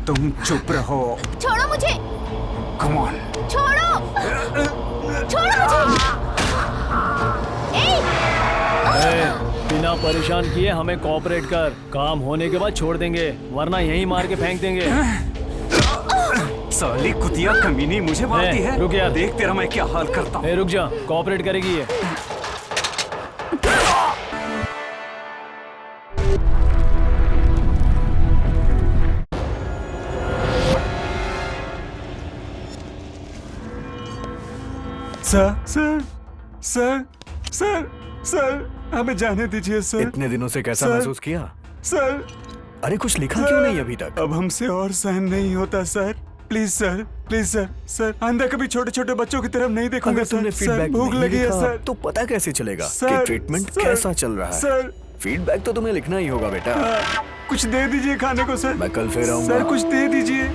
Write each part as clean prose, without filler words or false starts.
तुम चुप रहो। छोड़ो मुझे। Come on. छोड़ो। छोड़ो मुझे। बिना परेशान किए हमें कोऑपरेट कर। काम होने के बाद छोड़ देंगे, वरना यहीं मार के फेंक देंगे। साली कुतिया कमीनी मुझे मारती है। रुक यार। देख तेरा मैं क्या हाल करता हूँ। रुक जा, कोऑपरेट करेगी ये। Sir sir sir sir sir हमें जाने दीजिए सर। इतने दिनों से कैसा सर, महसूस किया? सर अरे कुछ लिखा क्यों नहीं अभी तक? अब हमसे और सहन नहीं होता sir. Please sir, please sir. Sir आइंदा कभी छोटे छोटे बच्चों की तरफ नहीं देखूंगा अगर तुमने सर। फीडबैक भूख नहीं लगी है लिखा, सर। तो पता कैसे चलेगा सर, कि ट्रीटमेंट सर, कैसा चल रहा है? सर फीडबैक तो तुम्हें लिखना ही होगा बेटा। कुछ दे दीजिए खाने को सर। मैं कल फिर आऊंगा। सर कुछ दे दीजिए।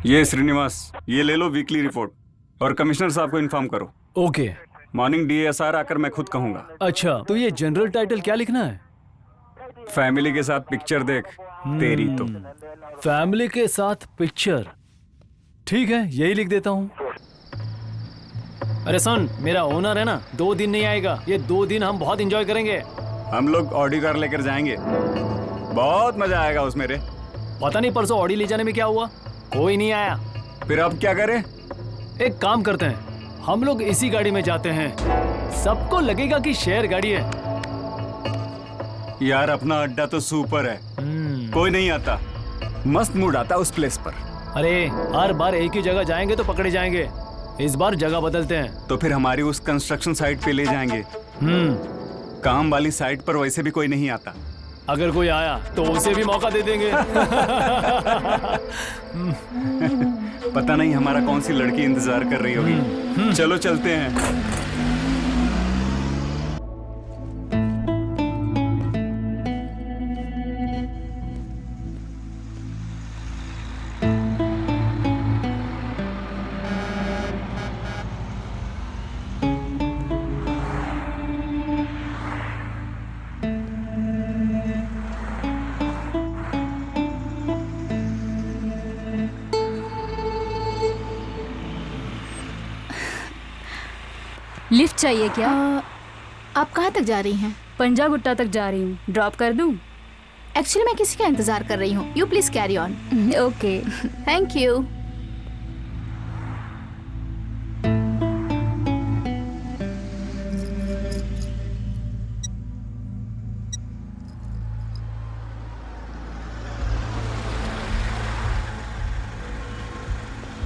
ये श्रीनिवास, ये ले लो वीकली रिपोर्ट और कमिश्नर साहब को इन्फॉर्म करो। ओके। मॉर्निंग डीएसआर आकर मैं खुद कहूंगा। अच्छा, तो ये जनरल टाइटल क्या लिखना है? फैमिली के साथ पिक्चर देख तेरी तो। फैमिली के साथ पिक्चर, ठीक है, यही लिख देता हूँ। अरे सुन, मेरा ओनर है ना, 2 दिन नहीं आएगा। ये 2 दिन हम बहुत एंजॉय करेंगे। हम लोग ऑडी कार लेकर जाएंगे, बहुत मजा आएगा उसमें रे। पता नहीं परसों ऑडी ले जाने में क्या हुआ, कोई नहीं आया। फिर अब क्या करें? एक काम करते हैं, हम लोग इसी गाड़ी में जाते हैं। सबको लगेगा कि शेयर गाड़ी है। यार अपना अड्डा तो सुपर है, कोई नहीं आता। मस्त मूड आता उस प्लेस पर। अरे हर बार एक ही जगह जाएंगे तो पकड़े जाएंगे। इस बार जगह बदलते हैं। तो फिर हमारी उस कंस्ट्रक्शन साइट पे ले जाएंगे। काम वाली साइट पर वैसे भी कोई नहीं आता। अगर कोई आया तो उसे भी मौका दे देंगे। पता नहीं हमारा कौन सी लड़की इंतजार कर रही होगी। चलो चलते हैं। लिफ्ट चाहिए क्या? आप कहाँ तक जा रही हैं? पंजागुट्टा तक जा रही हूँ, ड्रॉप कर दूँ? एक्चुअली मैं किसी का इंतजार कर रही हूँ। You please carry on. Okay. Thank you.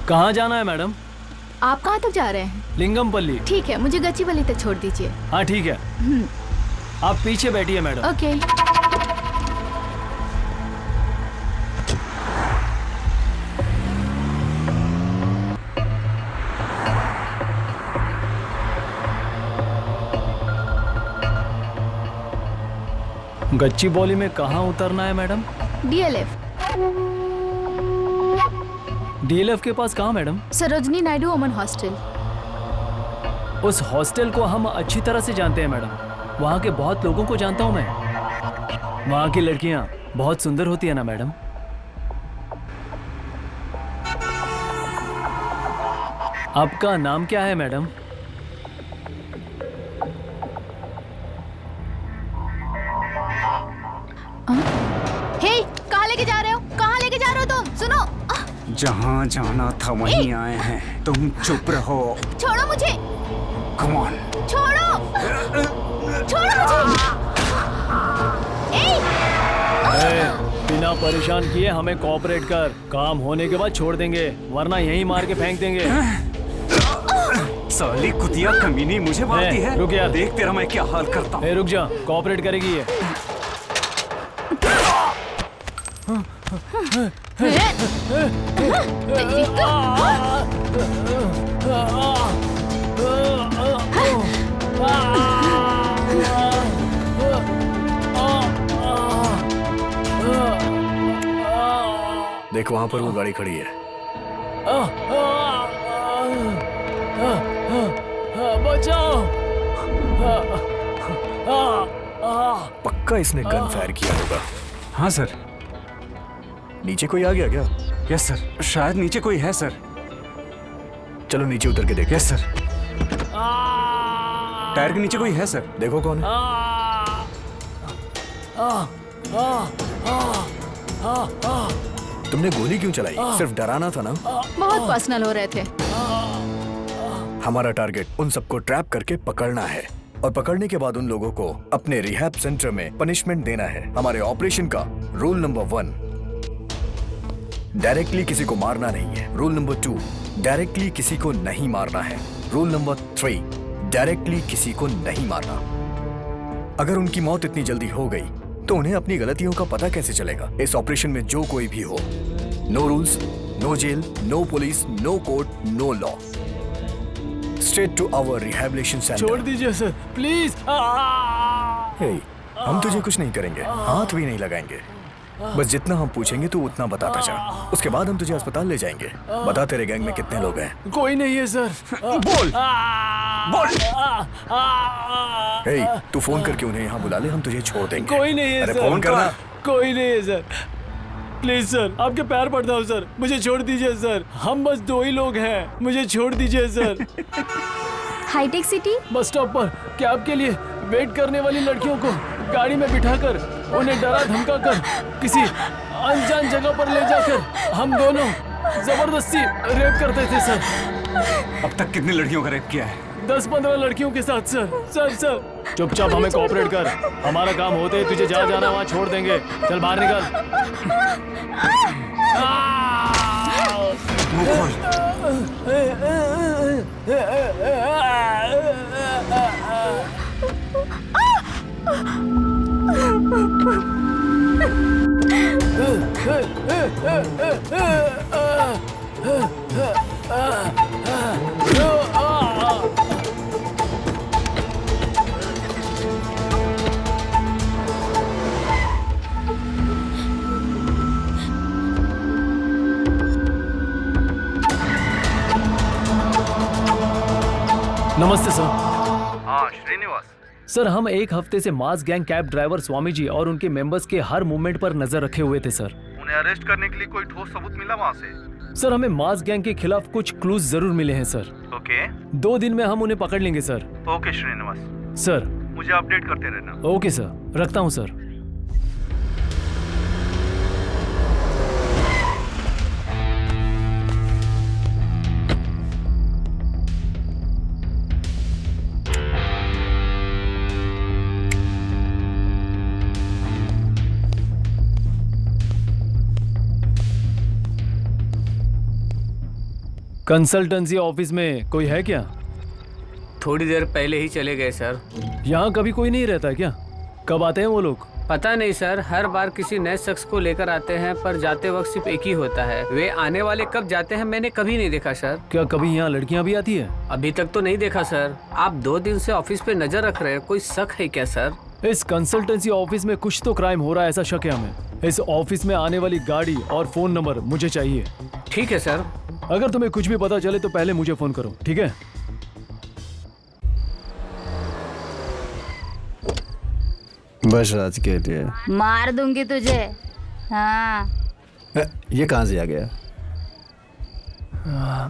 कहाँ जाना है मैडम? आप कहाँ तक जा रहे हैं? लिंगमपल्ली। ठीक है, मुझे गच्चीवली तक छोड़ दीजिए। हाँ ठीक है, आप पीछे बैठिए मैडम। ओके। गच्चीबौली में कहाँ उतरना है मैडम? डीएलएफ। डीएलएफ के पास कहाँ madam? Sarojini Naidu woman hostel. उस हॉस्टल को हम अच्छी तरह से जानते हैं मैडम। वहाँ के बहुत लोगों को जानता हूँ मैं। वहाँ की लड़कियाँ बहुत सुंदर होती है ना मैडम? आपका नाम क्या है मैडम? हे, कहाँ लेके जा रहे हो? कहाँ लेके जा रहे हो तुम? सुनो। जहाँ जाना था वहीं आए हैं। तुम चुप रहो। छोड़ो मुझे। Come on. छोड़ो। छोड़ो मुझे। बिना परेशान किए हमें कोऑपरेट कर। काम होने के बाद छोड़ देंगे, वरना यहीं मार के फेंक देंगे। साली कुतिया कमीनी मुझे मारती है। रुक यार। देख तेरा मैं क्या हाल करता हूँ। रुक जा, कोऑपरेट करेगी ये। देख वहां पर वो गाड़ी खड़ी है। पक्का इसने गन फायर किया होगा। हाँ सर। नीचे कोई आ गया क्या? यस सर, शायद नीचे कोई है सर। चलो नीचे उतर के देखो। Yes sir. टायर के नीचे कोई है सर। देखो कौन है। तुमने गोली क्यों चलाई? सिर्फ डराना था ना? बहुत पर्सनल हो रहे थे। हमारा टारगेट उन सबको ट्रैप करके पकड़ना है और पकड़ने के बाद उन लोगों को अपने रिहैब सेंटर में पनिशमेंट देना है। हमारे ऑपरेशन का रूल नंबर 1, डायरेक्टली किसी को मारना नहीं है। रूल नंबर 2, डायरेक्टली किसी को नहीं मारना है। रूल नंबर 3, डायरेक्टली किसी को नहीं मारना। अगर उनकी मौत इतनी जल्दी हो गई तो उन्हें अपनी गलतियों का पता कैसे चलेगा? इस ऑपरेशन में जो कोई भी हो, no rules, no jail, no police, no court, no law. Straight to our rehabilitation centre. छोड़ दीजिए सर, प्लीज। हे, हम तुझे कुछ नहीं करेंगे, हाथ भी नहीं लगाएंगे। बस जितना हम पूछेंगे तू उतना बताता जा। उसके बाद हम तुझे अस्पताल ले जाएंगे। बता तेरे गैंग में कितने लोग हैं? कोई नहीं है सर। बोल बोल। हे, तू फोन करके उन्हें यहाँ बुला ले, हम तुझे छोड़ देंगे। कोई नहीं है अरे सर। फोन करना। कोई नहीं है सर। प्लीज सर, आपके पैर पड़ता हूँ सर, मुझे छोड़ दीजिए सर। हम बस 2 ही लोग हैं, मुझे छोड़ दीजिए sir. Hitech City. Bus stop पर कैब के लिए वेट करने वाली लड़कियों को गाड़ी में बिठाकर उन्हें डरा धमका कर किसी अनजान जगह पर ले जाकर हम दोनों जबरदस्ती रेप करते थे सर। अब तक कितनी लड़कियों का रेप किया है? 10-15 लड़कियों के साथ सर। चुपचाप हमें कोऑपरेट कर। हमारा काम होते ही तुझे जहाँ जाना वहाँ छोड़ देंगे। चल बाहर निकल। मुंह खोल। नमस्ते सर। हाँ श्रीनिवास। सर, हम एक हफ्ते से मास gang cab driver Swami ji और उनके मेंबर्स के हर मूवमेंट पर नजर रखे हुए थे सर। उन्हें अरेस्ट करने के लिए कोई ठोस सबूत मिला वहाँ से? सर, हमें मास गैंग के खिलाफ कुछ क्लूज जरूर मिले हैं सर। ओके 2 दिन में हम उन्हें पकड़ लेंगे सर। Okay Srinivas, sir. मुझे अपडेट करते रहना। ओके सर, रखता हूँ सर। कंसल्टेंसी ऑफिस में कोई है क्या? थोड़ी देर पहले ही चले गए सर। यहाँ कभी कोई नहीं रहता क्या? कब आते हैं वो लोग? पता नहीं सर, हर बार किसी नए शख्स को लेकर आते हैं, पर जाते वक्त सिर्फ एक ही होता है। वे आने वाले कब जाते हैं मैंने कभी नहीं देखा सर। क्या कभी यहाँ लड़कियाँ भी आती है? अभी तक तो नहीं देखा सर। आप 2 दिन से ऑफिस पे नजर रख रहे हैं, कोई शक है क्या सर? इस कंसल्टेंसी ऑफिस में कुछ तो क्राइम हो रहा है, ऐसा शक है हमें। इस ऑफिस में आने वाली गाड़ी और फोन नंबर मुझे चाहिए। ठीक है सर। अगर तुम्हें कुछ भी पता चले तो पहले मुझे फोन करो, ठीक है? बस आज के लिए। मार दूंगी तुझे। हाँ। ये कहाँ से आ गया?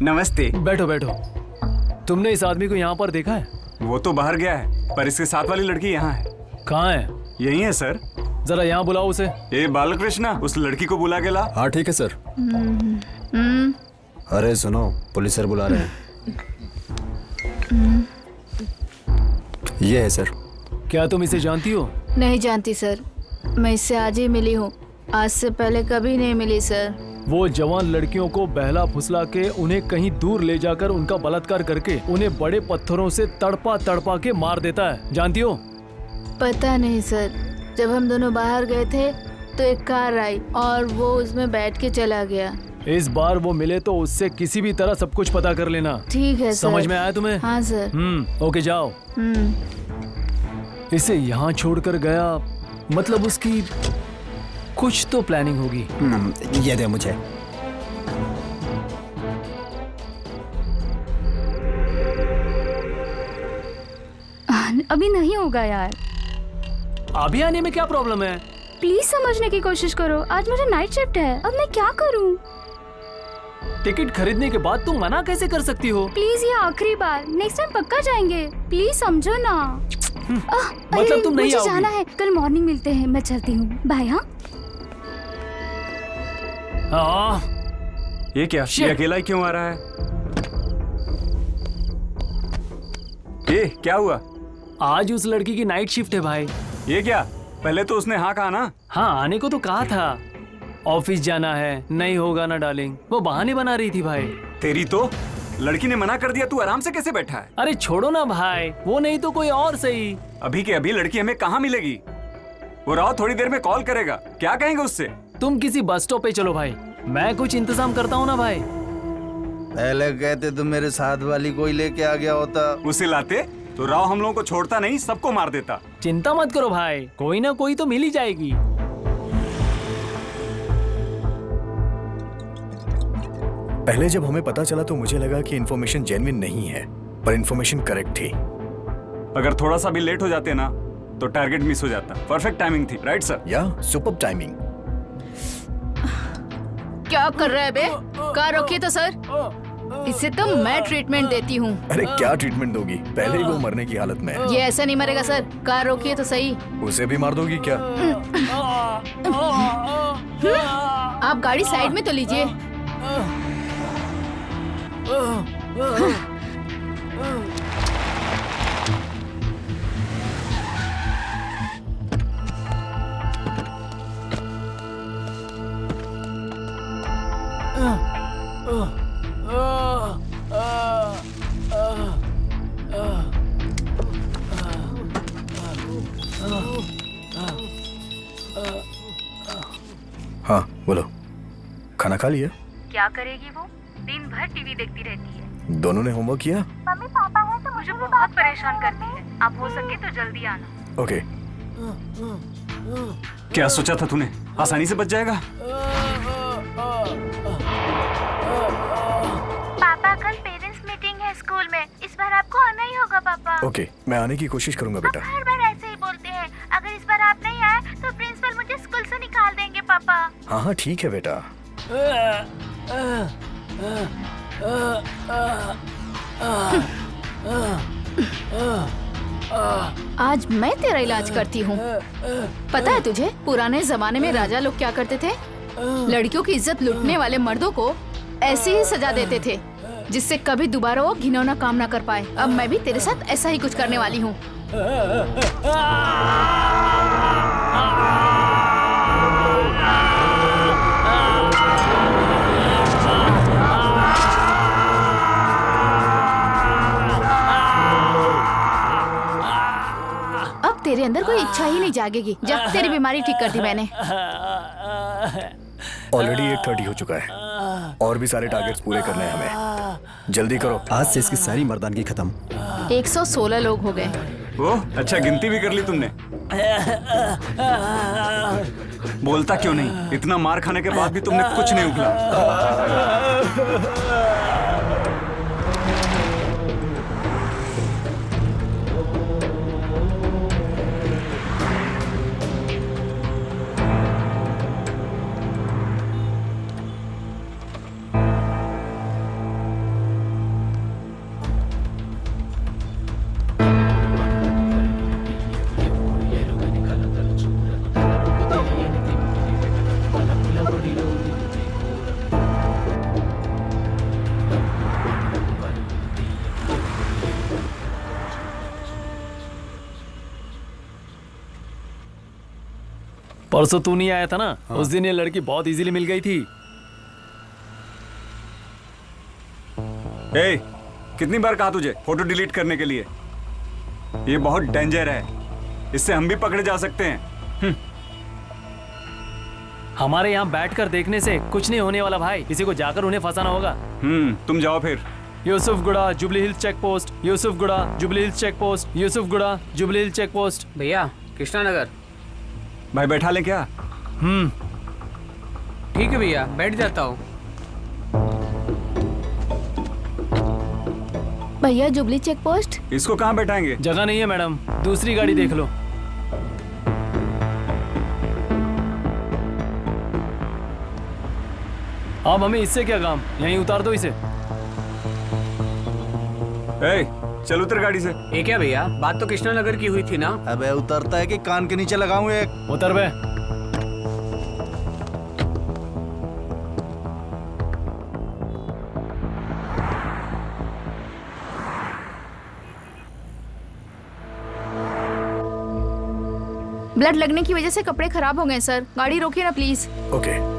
नमस्ते। बैठो बैठो। तुमने इस आदमी को यहाँ पर देखा है? वो तो बाहर गया है, पर इसके साथ वाली लड़की यहाँ है। कहाँ है? यही है सर। जरा यहाँ बुलाओ उसे। ये बालकृष्णा, उस लड़की को बुला के ला। हाँ ठीक है सर। अरे सुनो, पुलिस सर बुला रहे हैं। ये है सर। क्या तुम इसे जानती हो? नहीं जानती सर, मैं इससे आज ही मिली हूँ, आज से पहले कभी नहीं मिली सर। वो जवान लड़कियों को बहला फुसला के उन्हें कहीं दूर ले जाकर उनका बलात्कार करके उन्हें बड़े पत्थरों से तड़पा तड़पा के मार देता है, जानती हो? पता नहीं सर, जब हम दोनों बाहर गए थे तो एक कार आई और वो उसमें बैठ के चला गया। इस बार वो मिले तो उससे किसी भी तरह सब कुछ पता कर लेना। ठीक है सर। समझ में आया तुम्हें? हाँ सर। ओके जाओ। इसे यहाँ छोड़कर गया, मतलब उसकी कुछ तो प्लानिंग होगी। ये दे मुझे। अभी नहीं होगा यार। अभी आने में क्या प्रॉब्लम है? प्लीज समझने की कोशिश करो, आज मुझे नाइट शिफ्ट है, अब मैं क्या करूं? टिकट खरीदने के बाद तुम मना कैसे कर सकती हो? प्लीज ये आखिरी बार, नेक्स्ट टाइम पक्का जाएंगे, प्लीज समझो ना। मतलब तुम नहीं मुझे आओगी? जाना है, कल मॉर्निंग मिलते हैं, मैं चलती हूँ, बाय। हाँ ये क्या? ये अकेला ही क्यों आ रहा है? ये क्या हुआ? आज उस लड़की की नाइट शिफ्ट है भाई। ये क्या? पहले तो उसने हाँ कहा ना। हाँ, आने को तो कहा था। ऑफिस जाना है, नहीं होगा ना डार्लिंग, वो बहाने बना रही थी भाई। तेरी तो लड़की ने मना कर दिया, तू आराम से कैसे बैठा है? अरे छोड़ो ना भाई, वो नहीं तो कोई और सही। अभी के अभी लड़की हमें कहाँ मिलेगी? वो राव थोड़ी देर में कॉल करेगा, क्या कहेंगे उससे? तुम किसी बस स्टॉप पे चलो भाई, मैं कुछ इंतजाम करता हूँ ना भाई। पहले कहते तो मेरे साथ वाली कोई लेके आ गया होता। उसे लाते तो राव हम लोगों को छोड़ता नहीं, सबको मार देता। चिंता मत करो भाई, कोई ना कोई तो मिल ही जाएगी। पहले जब हमें पता चला तो मुझे लगा कि इन्फॉर्मेशन जेन्युइन नहीं है, पर इन्फॉर्मेशन करेक्ट थी। अगर थोड़ा सा भी लेट हो जाते ना तो टारगेट मिस हो जाता। परफेक्ट टाइमिंग थी, राइट सर? या सुपर्ब टाइमिंग। क्या कर रहा है बे? कार रोकिए तो सर, इसे तो मैं ट्रीटमेंट देती हूँ। अरे क्या ट्रीटमेंट दोगी? पहले ही वो मरने की हालत में है। ये ऐसा नहीं मरेगा सर, कार रोकिए तो सही। उसे भी मार दोगी क्या? आप गाड़ी साइड में तो लीजिए। हाँ बोलो, खाना खा लिया? क्या करेगी वो? दिन भर टीवी देखती रहती है। दोनों ने होमवर्क किया? मम्मी पापा है तो मुझे बहुत परेशान करती है। आप हो सके तो जल्दी आना। ओके। क्या सोचा था तूने? आसानी से बच जाएगा? पापा कल पेरेंट्स मीटिंग है स्कूल में, इस बार आपको आना ही होगा पापा। ओके, मैं आने की कोशिश करूंगा बेटा। हर बार ऐसे ही बोलते हैं, अगर इस बार आप नहीं आए तो प्रिंसिपल मुझे स्कूल से निकाल देंगे पापा। हाँ हाँ ठीक है बेटा। आज मैं तेरा इलाज करती हूँ। पता है तुझे पुराने जमाने में राजा लोग क्या करते थे? लड़कियों की इज्जत लूटने वाले मर्दों को ऐसी ही सजा देते थे जिससे कभी दोबारा वो घिनौना काम ना कर पाए। अब मैं भी तेरे साथ ऐसा ही कुछ करने वाली हूँ। अब तेरे अंदर कोई इच्छा ही नहीं जागेगी जब तेरी बीमारी ठीक कर दी मैंने। ऑलरेडी 8:30 हो चुका है और भी सारे टारगेट्स पूरे करने हैं हमें। जल्दी करो। आज से इसकी सारी मर्दानगी खत्म। 116 लोग हो गए। ओह अच्छा, गिनती भी कर ली तुमने। बोलता क्यों नहीं? इतना मार खाने के बाद भी तुमने कुछ नहीं उगला। परसों तू नहीं आया था ना? हाँ। उस दिन ये लड़की बहुत इजीली मिल गई थी। ए, कितनी बार कहा तुझे फोटो डिलीट करने के लिए? ये बहुत डेंजर है, इससे हम भी पकड़े जा सकते हैं। हमारे यहाँ बैठकर देखने से कुछ नहीं होने वाला भाई, किसी को जाकर उन्हें फंसाना होगा। तुम जाओ फिर। Yousufguda Jubilee Hills check post, Yousufguda Jubilee Hills check post, Yousufguda Jubilee Hills check post. भैया कृष्णा नगर। भाई बैठा लें क्या? ठीक है भैया, बैठ जाता हूँ। भैया जुबली चेक पोस्ट। इसको कहाँ बैठाएंगे? जगह नहीं है मैडम, दूसरी गाड़ी देख लो। अब हमें इससे क्या काम, यहीं उतार दो इसे। ए, चल उतर गाड़ी से। ये क्या भैया, बात तो कृष्णनगर की हुई थी ना। अबे उतरता है कि कान के नीचे लगाऊं एक। उतर बे। ब्लड लगने की वजह से कपड़े खराब हो गए सर, गाड़ी रोकिए ना प्लीज। ओके।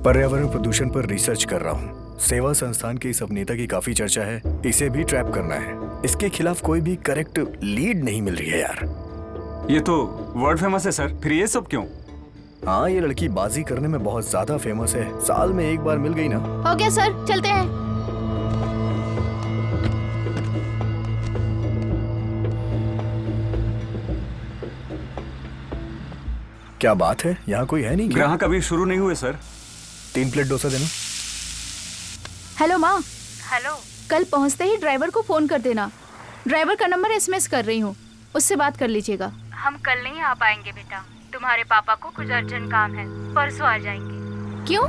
पर्यावरण प्रदूषण पर रिसर्च कर रहा हूँ। सेवा संस्थान के इस अभिनेता की काफी चर्चा है, इसे भी ट्रैप करना है। इसके खिलाफ कोई भी करेक्ट लीड नहीं मिल रही है यार। ये तो वर्ल्ड फेमस है सर, फिर ये सब क्यों? हाँ, ये लड़की बाजी करने में बहुत ज्यादा फेमस है, साल में एक बार मिल गई ना। हो गया सर, चलते हैं। क्या बात है, यहाँ कोई है नहीं क्या? ग्राहक अभी शुरू नहीं हुए सर। 3 प्लेट डोसा देना। हेलो माँ, हेलो। कल पहुँचते ही ड्राइवर को फोन कर देना। ड्राइवर का नंबर SMS कर रही हूँ, उससे बात कर लीजिएगा। हम कल नहीं आ पाएंगे बेटा, तुम्हारे पापा को कुछ अर्जेंट काम है, परसों आ जाएंगे। क्यों?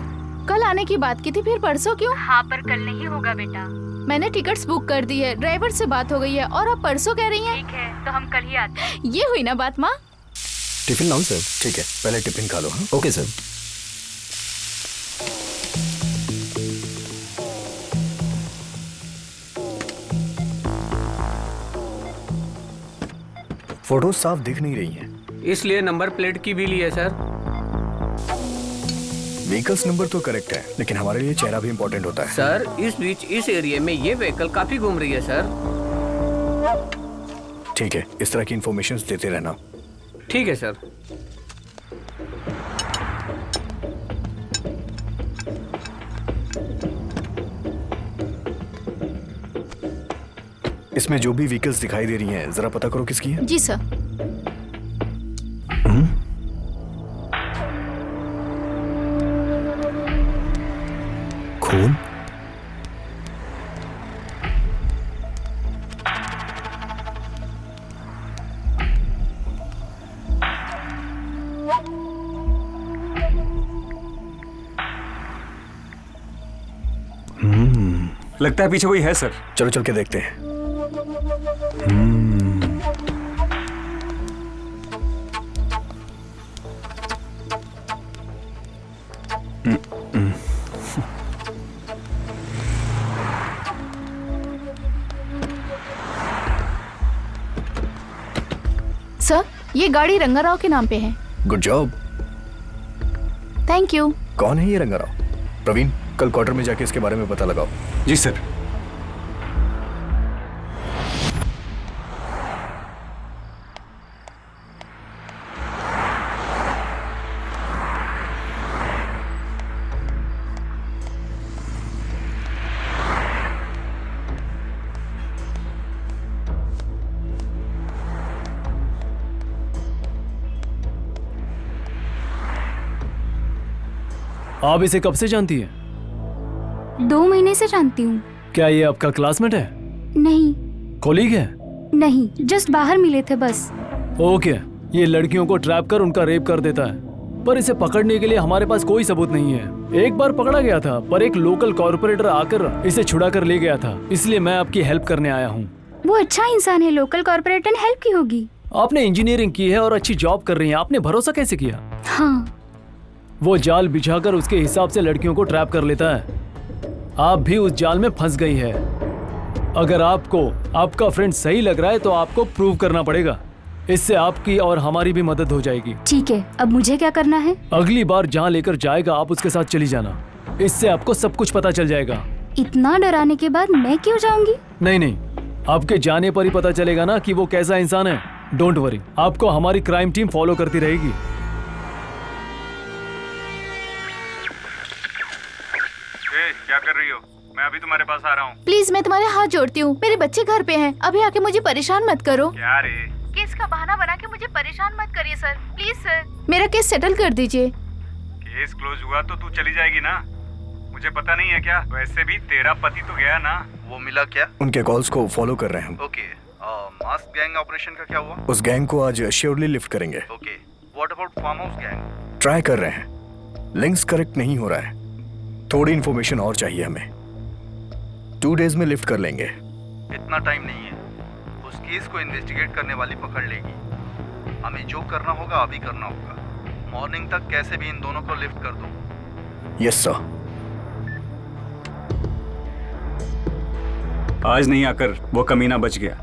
कल आने की बात की थी, फिर परसों क्यों? हाँ पर कल नहीं होगा बेटा। मैंने टिकट्स बुक कर दी है, ड्राइवर से बात हो गई है और अब परसों कह रही हैं। ठीक है, तो हम कल ही आते हैं। ये हुई ना बात माँ। टिफिन लाऊं सर? ठीक है, पहले टिफिन खा लो। हाँ? Okay sir. फोटोज साफ दिख नहीं रही हैं। इसलिए नंबर प्लेट की भी ली है सर। व्हीकल्स नंबर तो करेक्ट है, लेकिन हमारे लिए चेहरा भी इम्पोर्टेंट होता है। सर इस बीच इस एरिया में ये व्हीकल काफी घूम रही है सर। ठीक है, इस तरह की इंफॉर्मेशन देते रहना। ठीक है सर। इसमें जो भी व्हीकल्स दिखाई दे रही हैं, जरा पता करो किसकी है। जी सर। खून? लगता है पीछे कोई है सर। चलो चल के देखते हैं। सर, ये गाड़ी रंगाराव के नाम पे है। Good job. Thank you. कौन है ये रंगाराव? प्रवीण, कल क्वार्टर में जाके इसके बारे में पता लगाओ। जी सर। आप इसे कब से जानती हैं? 2 महीने से जानती हूँ। क्या ये आपका क्लासमेट है? नहीं। कोलीग है? नहीं, जस्ट बाहर मिले थे बस। ओके, ये लड़कियों को ट्रैप कर उनका रेप कर देता है, पर इसे पकड़ने के लिए हमारे पास कोई सबूत नहीं है। एक बार पकड़ा गया था, पर एक लोकल कॉर्पोरेटर आकर इसे छुड़ा कर ले गया था, इसलिए मैं आपकी हेल्प करने आया हूँ। वो अच्छा इंसान है, लोकल कॉर्पोरेटर ने हेल्प की होगी। आपने इंजीनियरिंग की है और अच्छी जॉब कर रही हैं, आपने भरोसा कैसे किया? हाँ। वो जाल बिछाकर उसके हिसाब से लड़कियों को ट्रैप कर लेता है। आप भी उस जाल में फंस गई है। अगर आपको आपका फ्रेंड सही लग रहा है तो आपको प्रूव करना पड़ेगा, इससे आपकी और हमारी भी मदद हो जाएगी। ठीक है, अब मुझे क्या करना है? अगली बार जहाँ लेकर जाएगा आप उसके साथ चली जाना, इससे आपको सब कुछ पता चल जाएगा। इतना डराने के बाद मैं क्यों जाऊंगी? नहीं, आपके जाने पर ही पता चलेगा ना कि वो कैसा इंसान है। डोंट वरी, आपको हमारी क्राइम टीम फॉलो करती रहेगी। क्या कर रही हो? मैं अभी तुम्हारे पास आ रहा हूँ। प्लीज, मैं तुम्हारे हाथ जोड़ती हूँ, मेरे बच्चे घर पे हैं, अभी आके मुझे परेशान मत करो। क्या रे? केस का बहाना बना के मुझे परेशान मत करिए सर, प्लीज सर, मेरा केस सेटल कर दीजिए। केस क्लोज हुआ तो तू चली जाएगी ना? मुझे पता नहीं है क्या? वैसे भी तेरा पति तो गया ना। वो मिला क्या? उनके कॉल्स को फॉलो कर रहे हैं हम। ओके, मास्क गैंग ऑपरेशन का क्या हुआ? उस गैंग को आज श्योरली लिफ्ट करेंगे। Okay, what about farm house gang? Try कर रहे हैं, लिंक्स करेक्ट नहीं हो रहा है। थोड़ी इन्फॉर्मेशन और चाहिए हमें। 2 डेज में लिफ्ट कर लेंगे। इतना टाइम नहीं है, उस केस को इन्वेस्टिगेट करने वाली पकड़ लेगी। हमें जो करना होगा अभी करना होगा। मॉर्निंग तक कैसे भी इन दोनों को लिफ्ट कर दो। Yes sir. आज नहीं आकर वो कमीना बच गया।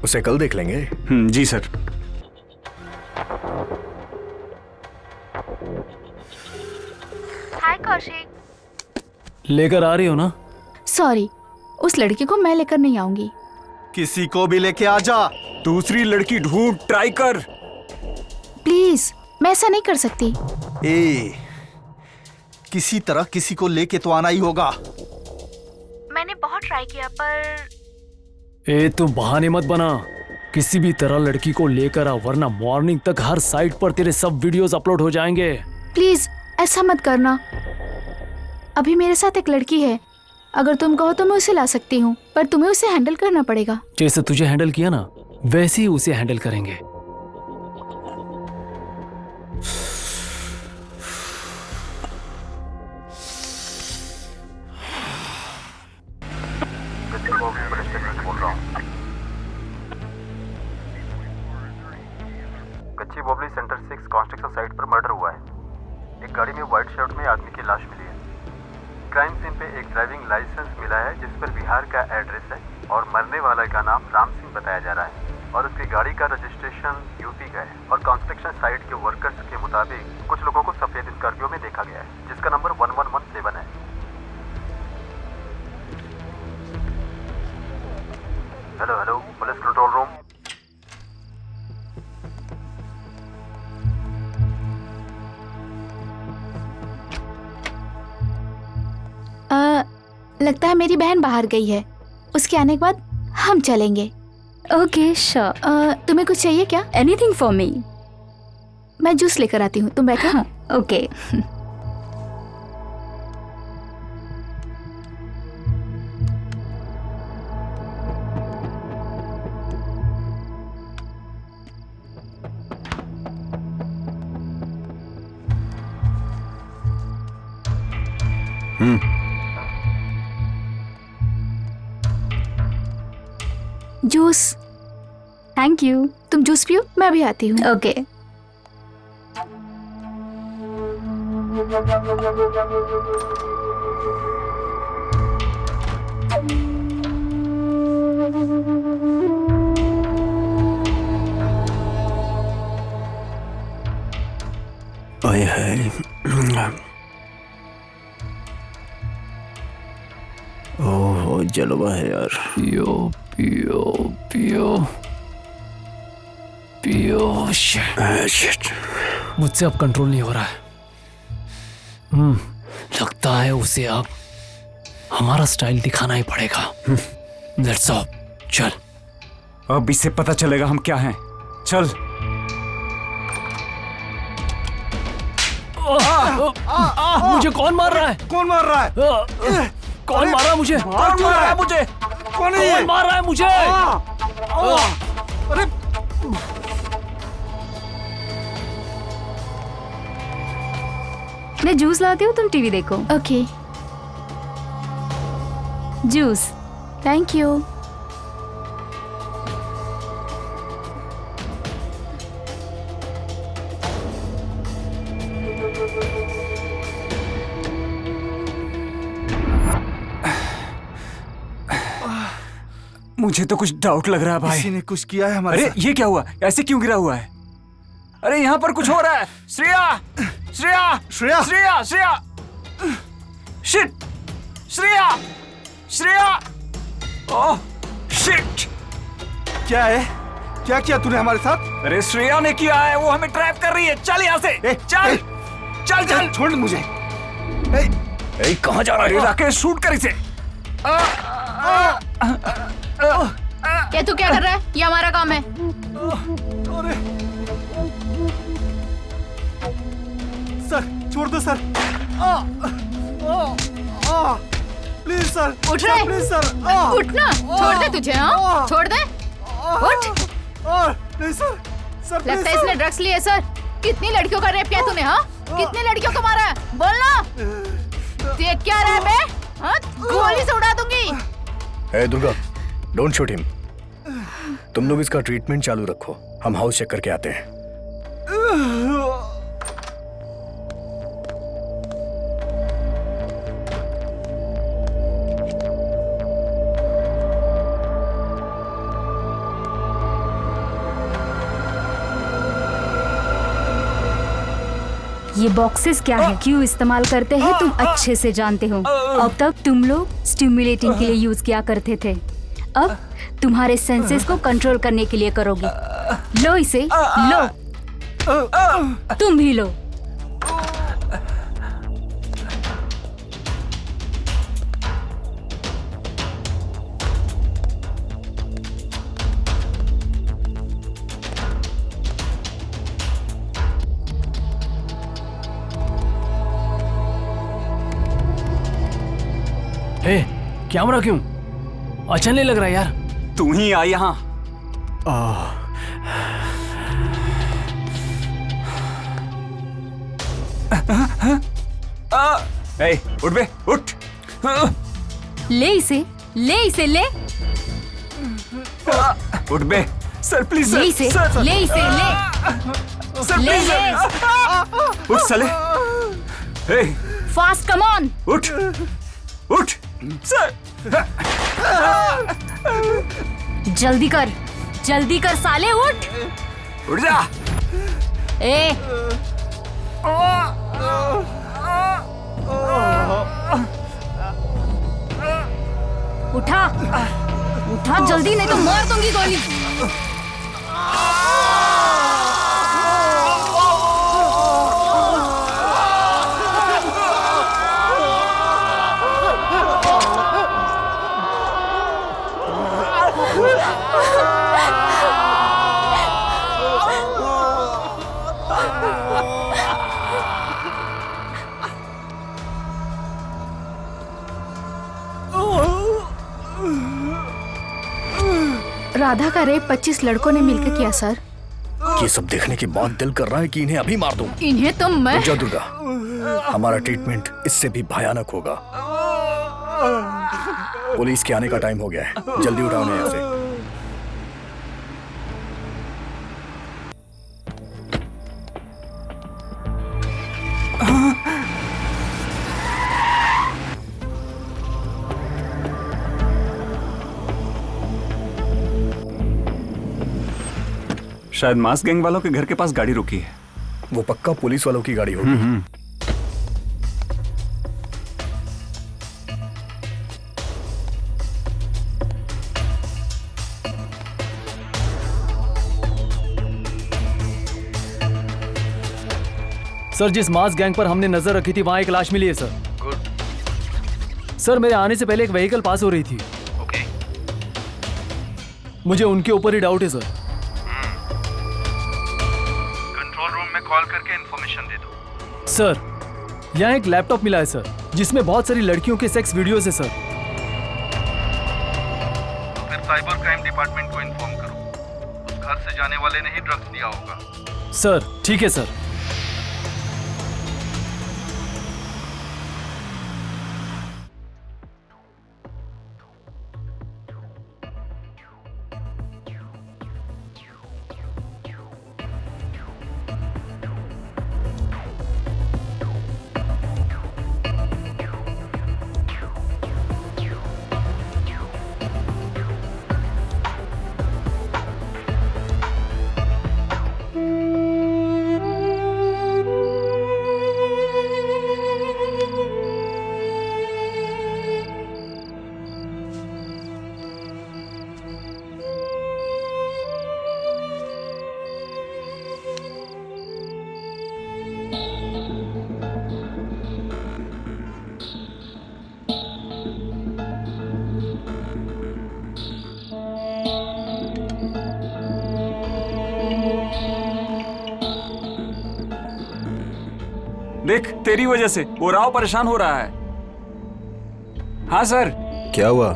उसे कल देख लेंगे। जी सर। हाय कौशिक। लेकर आ रही हो ना? सॉरी, उस लड़की को मैं लेकर नहीं आऊंगी। किसी को भी लेके आ जा। दूसरी लड़की ढूंढ, ट्राई कर। प्लीज, मैं ऐसा नहीं कर सकती। किसी तरह किसी को लेके तो आना ही होगा। मैंने बहुत ट्राई किया पर तुम बहाने मत बना। किसी भी तरह लड़की को लेकर आ, वरना मॉर्निंग तक हर साइट पर तेरे सब वीडियोस अपलोड हो जाएंगे। प्लीज ऐसा मत करना। अभी मेरे साथ एक लड़की है, अगर तुम कहो तो मैं उसे ला सकती हूँ, पर तुम्हें उसे हैंडल करना पड़ेगा। जैसे तुझे हैंडल किया ना, वैसे ही उसे हैंडल करेंगे। कच्ची बॉबली सेंटर 6 कंस्ट्रक्शन साइट पर मर्डर हुआ है। एक गाड़ी में व्हाइट शर्ट में आदमी की लाश मिली है। क्राइम सीन पे एक ड्राइविंग लाइसेंस मिला है जिस पर बिहार का एड्रेस है और मरने वाला का नाम राम सिंह बताया जा रहा है और उसकी गाड़ी का रजिस्ट्रेशन यूपी का है। और कंस्ट्रक्शन साइट के वर्कर्स के मुताबिक कुछ लोगों को सफेद स्कॉर्पियो में देखा गया है जिसका नंबर 1117 है। Hello police control room. लगता है मेरी बहन बाहर गई है। उसके आने के बाद हम चलेंगे। Okay sure. तुम्हें कुछ चाहिए क्या? Anything for me. मैं जूस लेकर आती हूँ, तुम बैठो। हाँ, ओके। जूस। Thank you. तुम जूस पियो, मैं अभी आती हूँ। ओके। आए है। ओह जलवा है यार। पियो पियो पियो पियो। शिट। मुझसे अब कंट्रोल नहीं हो रहा है। लगता है उसे अब हमारा स्टाइल दिखाना ही पड़ेगा। लेट्स गो, चल। अब इससे पता चलेगा हम क्या हैं। चल। मुझे कौन मार रहा है? कौन मार रहा है? कौन मार रहा है मुझे? कौन मार रहा है मुझे? कौन है ये? कौन मार रहा है मुझे? अरे मैं जूस लाती हूँ, तुम टीवी देखो। ओके। जूस। Thank you. मुझे तो कुछ डाउट लग रहा है भाई। किसी ने कुछ किया है हमारे अरे साथ। ये क्या हुआ? ऐसे क्यों गिरा हुआ है? अरे यहाँ पर कुछ हो रहा है। Shreya, Shreya, Shreya, Shreya, Shreya, shit, Shreya, Shreya, oh shit. क्या है? क्या किया तूने हमारे साथ? अरे श्रेया ने किया है, वो हमें ट्रैप कर रही है। चल यहाँ से। चल चल चल। छोड़ मुझे। कहाँ जा रहा अरे है? राकेश, शूट कर इसे। ये तू क्या कर रहा है? ये हमारा काम है। अरे सर, छोड़ दो सर। Please sir. उठ रहे? Please sir. उठना। छोड़ दे तुझे। हाँ छोड़ दे। उठ। नहीं सर, सर लगता है इसने ड्रग्स लिए सर। कितनी लड़कियों का रेप किया तूने? हाँ, कितनी लड़कियों को मारा है? बोलना। देख क्या रैप है? हाँ, गोली से उड़ा दूंगी। ए दुर्गा, डोंट शूट हिम। तुम लोग इसका ट्रीटमेंट चालू रखो, हम हाउस चेक करके आते हैं। ये बॉक्सेस क्या है, क्यों इस्तेमाल करते हैं तुम अच्छे से जानते हो। अब तक तुम लोग स्टिमुलेटिंग के लिए यूज किया करते थे, अब तुम्हारे सेंसेस को कंट्रोल करने के लिए करोगे। लो इसे, लो। तुम भी लो। हे, कैमरा क्यों? अच्छा नहीं लग रहा यार। तू ही आ यहाँ। ए, उठ बे, उठ। ले इसे, ले इसे, ले। उठ बे। सर प्लीज, ले इसे, सर। ले इसे, ले। सर ले, प्लीज, ले। उठ साले। ए, फास्ट, कम ऑन। उठ, उठ, सर। जल्दी कर, जल्दी कर साले, उठ। उठ जा। ए, उठा, उठा जल्दी, नहीं तो मार दूंगी गोली। राधा का रेप 25 लड़कों ने मिलकर किया सर। ये सब देखने के बाद दिल कर रहा है कि इन्हें अभी मार दूं। इन्हें तो मैं। रुक जा दुर्गा, हमारा ट्रीटमेंट इससे भी भयानक होगा। पुलिस के आने का टाइम हो गया है, जल्दी उठाओ उन्हें यहाँ से। शायद मास गैंग वालों के घर के पास गाड़ी रुकी है। वो पक्का पुलिस वालों की गाड़ी होगी। सर, जिस मास गैंग पर हमने नजर रखी थी वहाँ एक लाश मिली है सर। गुड। सर, मेरे आने से पहले एक व्हीकल पास हो रही थी। ओके। मुझे उनके ऊपर ही डाउट है सर। कंट्रोल रूम में कॉल करके इन्फॉर्मेशन दे दो। सर, यहाँ एक लैपटॉप मिला है सर, जिसमें बहुत सारी लड़कियों के सेक्स वीडियोस है सर। तो फिर साइबर क्राइम डिपार्टमेंट को इन्फॉर्म करो। उस घर से जाने वाले ने ही ड्रग्स दिया होगा। सर, ठीक है सर। देख, तेरी वजह से वो राव परेशान हो रहा है। हाँ सर। क्या हुआ?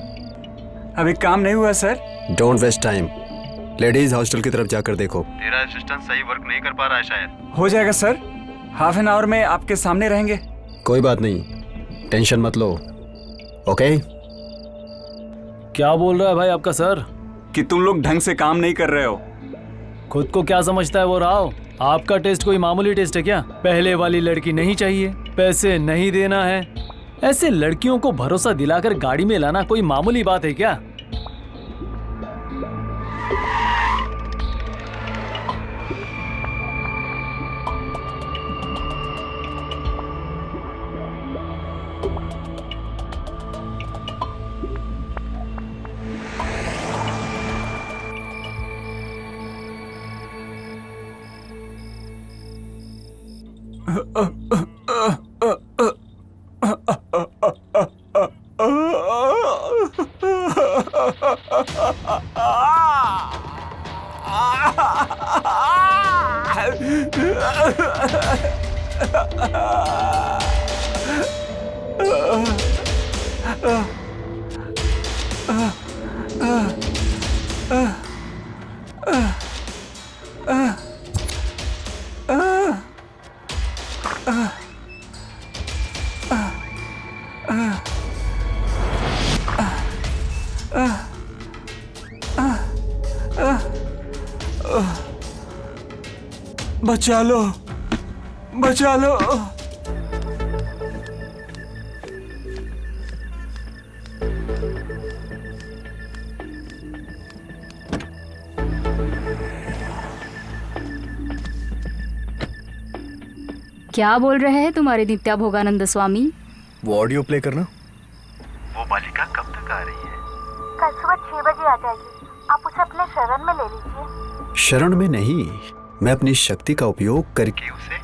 अभी काम नहीं हुआ sir. Don't waste time, ladies hostel की तरफ जाकर देखो। तेरा असिस्टेंट सही वर्क नहीं कर पा रहा है शायद। हो जाएगा सर, हाफ एन आवर में आपके सामने रहेंगे। कोई बात नहीं, टेंशन मत लो। ओके? क्या बोल रहा है भाई आपका सर? कि तुम लोग ढंग से काम नहीं कर रहे हो। खुद को क्या समझता है वो राव? आपका टेस्ट कोई मामूली टेस्ट है क्या? पहले वाली लड़की नहीं चाहिए, पैसे नहीं देना है। ऐसे लड़कियों को भरोसा दिलाकर गाड़ी में लाना कोई मामूली बात है क्या? बचा लो, बचा लो। क्या बोल रहे हैं तुम्हारे नित्या भोगानंद स्वामी? वो ऑडियो प्ले करना। वो बालिका कब तक आ रही है? कल सुबह 6 बजे आ जाएगी। आप उसे अपने शरण में ले लीजिए। शरण में नहीं, मैं अपनी शक्ति का उपयोग करके कि उसे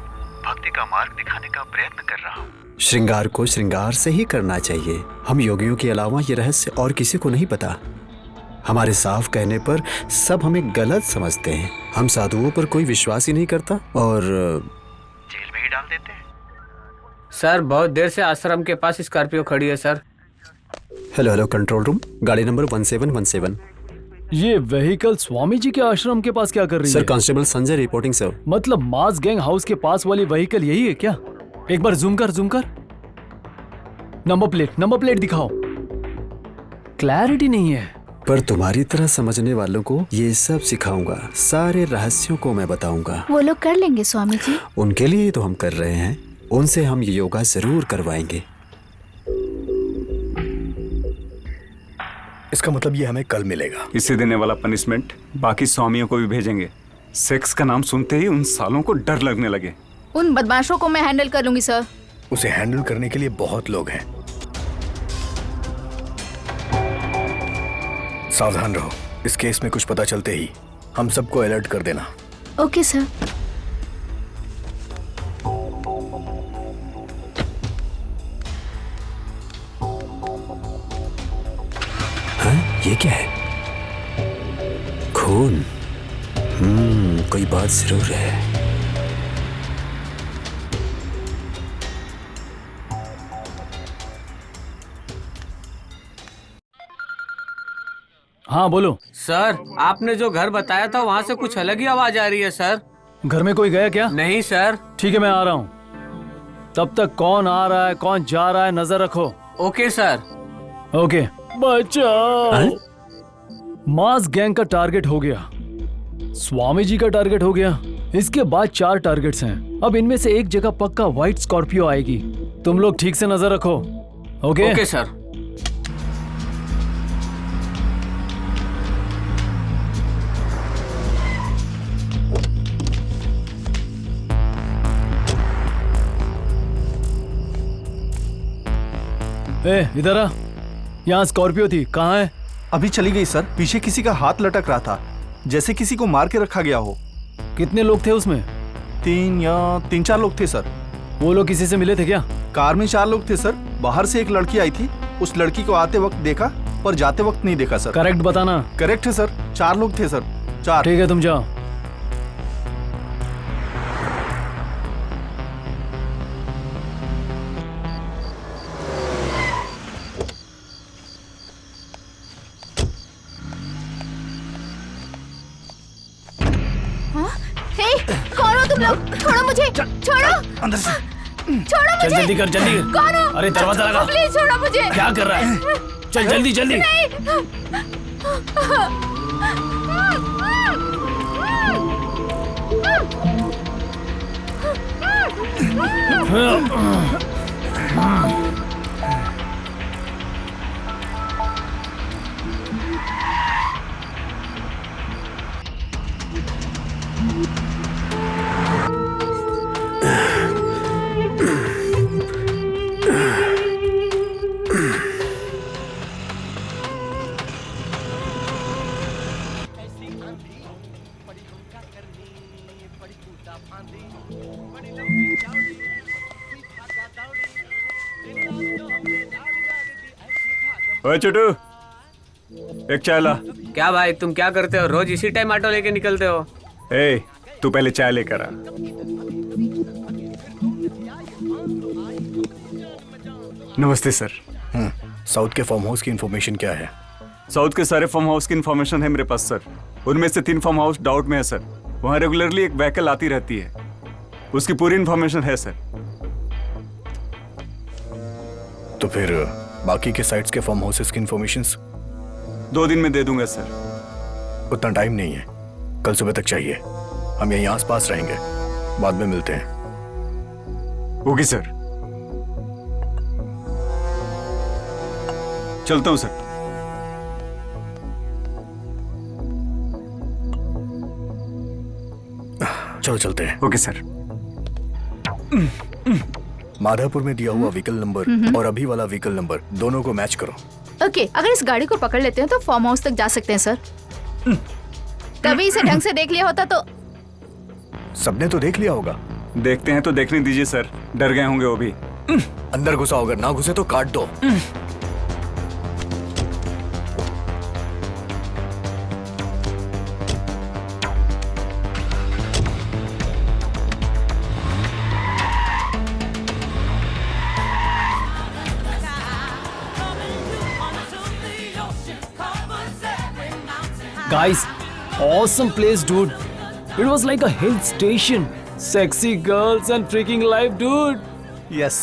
भक्ति का मार्ग दिखाने का प्रयत्न कर रहा हूँ। श्रृंगार को श्रृंगार से ही करना चाहिए। हम योगियों के अलावा ये रहस्य और किसी को नहीं पता। हमारे साफ कहने पर सब हमें गलत समझते हैं। हम साधुओं पर कोई विश्वास ही नहीं करता और जेल में ही डाल देते हैं। सर बहुत देर से आश्रम के पास स्कॉर्पियो खड़ी है sir. Hello hello control room, गाड़ी नंबर 1717। ये व्हीकल स्वामी जी के आश्रम के पास क्या कर रही सर है? Constable Sanjay reporting sir. मतलब मास गैंग हाउस के पास वाली व्हीकल यही है क्या? एक बार जूम कर नंबर प्लेट दिखाओ। क्लैरिटी नहीं है। पर तुम्हारी तरह समझने वालों को ये सब सिखाऊंगा, सारे रहस्यों को मैं बताऊंगा। वो लोग कर लेंगे स्वामी जी। उनके लिए तो हम कर रहे हैं, उनसे हम ये योगा जरूर करवाएंगे। इसका मतलब ये हमें कल मिलेगा। इसे देने वाला पनिशमेंट बाकी स्वामियों को भी भेजेंगे। सेक्स का नाम सुनते ही उन सालों को डर लगने लगे। उन बदमाशों को मैं हैंडल कर लूंगी सर। उसे हैंडल करने के लिए बहुत लोग हैं। सावधान रहो, इस केस में कुछ पता चलते ही हम सबको अलर्ट कर देना। Okay sir. ये क्या है? खून। कोई बात जरूर है। हाँ बोलो। सर आपने जो घर बताया था वहाँ से कुछ अलग ही आवाज आ रही है सर। घर में कोई गया क्या? नहीं सर। ठीक है मैं आ रहा हूँ। तब तक कौन आ रहा है कौन जा रहा है नजर रखो। Okay sir. ओके। बचाओ। मास गैंग का टारगेट हो गया, स्वामी जी का टारगेट हो गया, इसके बाद 4 टारगेट्स हैं। अब इनमें से एक जगह पक्का व्हाइट स्कॉर्पियो आएगी। तुम लोग ठीक से नजर रखो। ओके? Okay sir. इधर आ। यहाँ स्कॉर्पियो थी, कहाँ है? अभी चली गई सर। पीछे किसी का हाथ लटक रहा था, जैसे किसी को मार के रखा गया हो। कितने लोग थे उसमें? 3-4 लोग थे सर। वो लोग किसी से मिले थे क्या? कार में 4 लोग थे सर। बाहर से एक लड़की आई थी, उस लड़की को आते वक्त देखा पर जाते वक्त नहीं देखा सर। करेक्ट बताना। करेक्ट है सर, 4 लोग थे सर। 4। ठीक है तुम जाओ। छोड़ो मुझे, छोड़ो, अंदर से छोड़ो चल, मुझे। जल्दी कर, जल्दी। कौन हो? अरे दरवाजा लगा। प्लीज छोड़ो मुझे। क्या कर रहा है? चल जल्दी जल्दी। ओए छोटू, एक चाय ला। क्या भाई, तुम क्या करते हो? रोज इसी टाइम ऑटो लेके निकलते हो? ए, तू पहले चाय लेकर आ। नमस्ते सर। साउथ के फार्म हाउस की इंफॉर्मेशन क्या है? साउथ के सारे फार्म हाउस की इन्फॉर्मेशन है मेरे पास सर। उनमें से 3 फार्म हाउस डाउट में है सर। वहाँ रेगुलरली एक व्हीकल आती रहती है, उसकी पूरी इन्फॉर्मेशन है सर। तो फिर बाकी के साइट्स के फार्म हाउसेस की इंफॉर्मेशंस? 2 दिन में दे दूंगा सर। उतना टाइम नहीं है, कल सुबह तक चाहिए। हम यहीं आसपास रहेंगे, बाद में मिलते हैं। ओके सर, चलता हूं सर। चलो चलते हैं। Okay sir. माधापुर में दिया हुआ व्हीकल नंबर और अभी वाला व्हीकल नंबर दोनों को मैच करो। ओके, अगर इस गाड़ी को पकड़ लेते हैं तो फार्म हाउस तक जा सकते हैं सर। कभी इसे ढंग से देख लिया होता तो। सबने तो देख लिया होगा। देखते हैं तो देखने दीजिए सर, डर गए होंगे वो भी। अंदर घुसा होगा, ना घुसे तो काट दो। Guys, awesome place, dude. It was like a hill station. Sexy girls and freaking life, dude. Yes,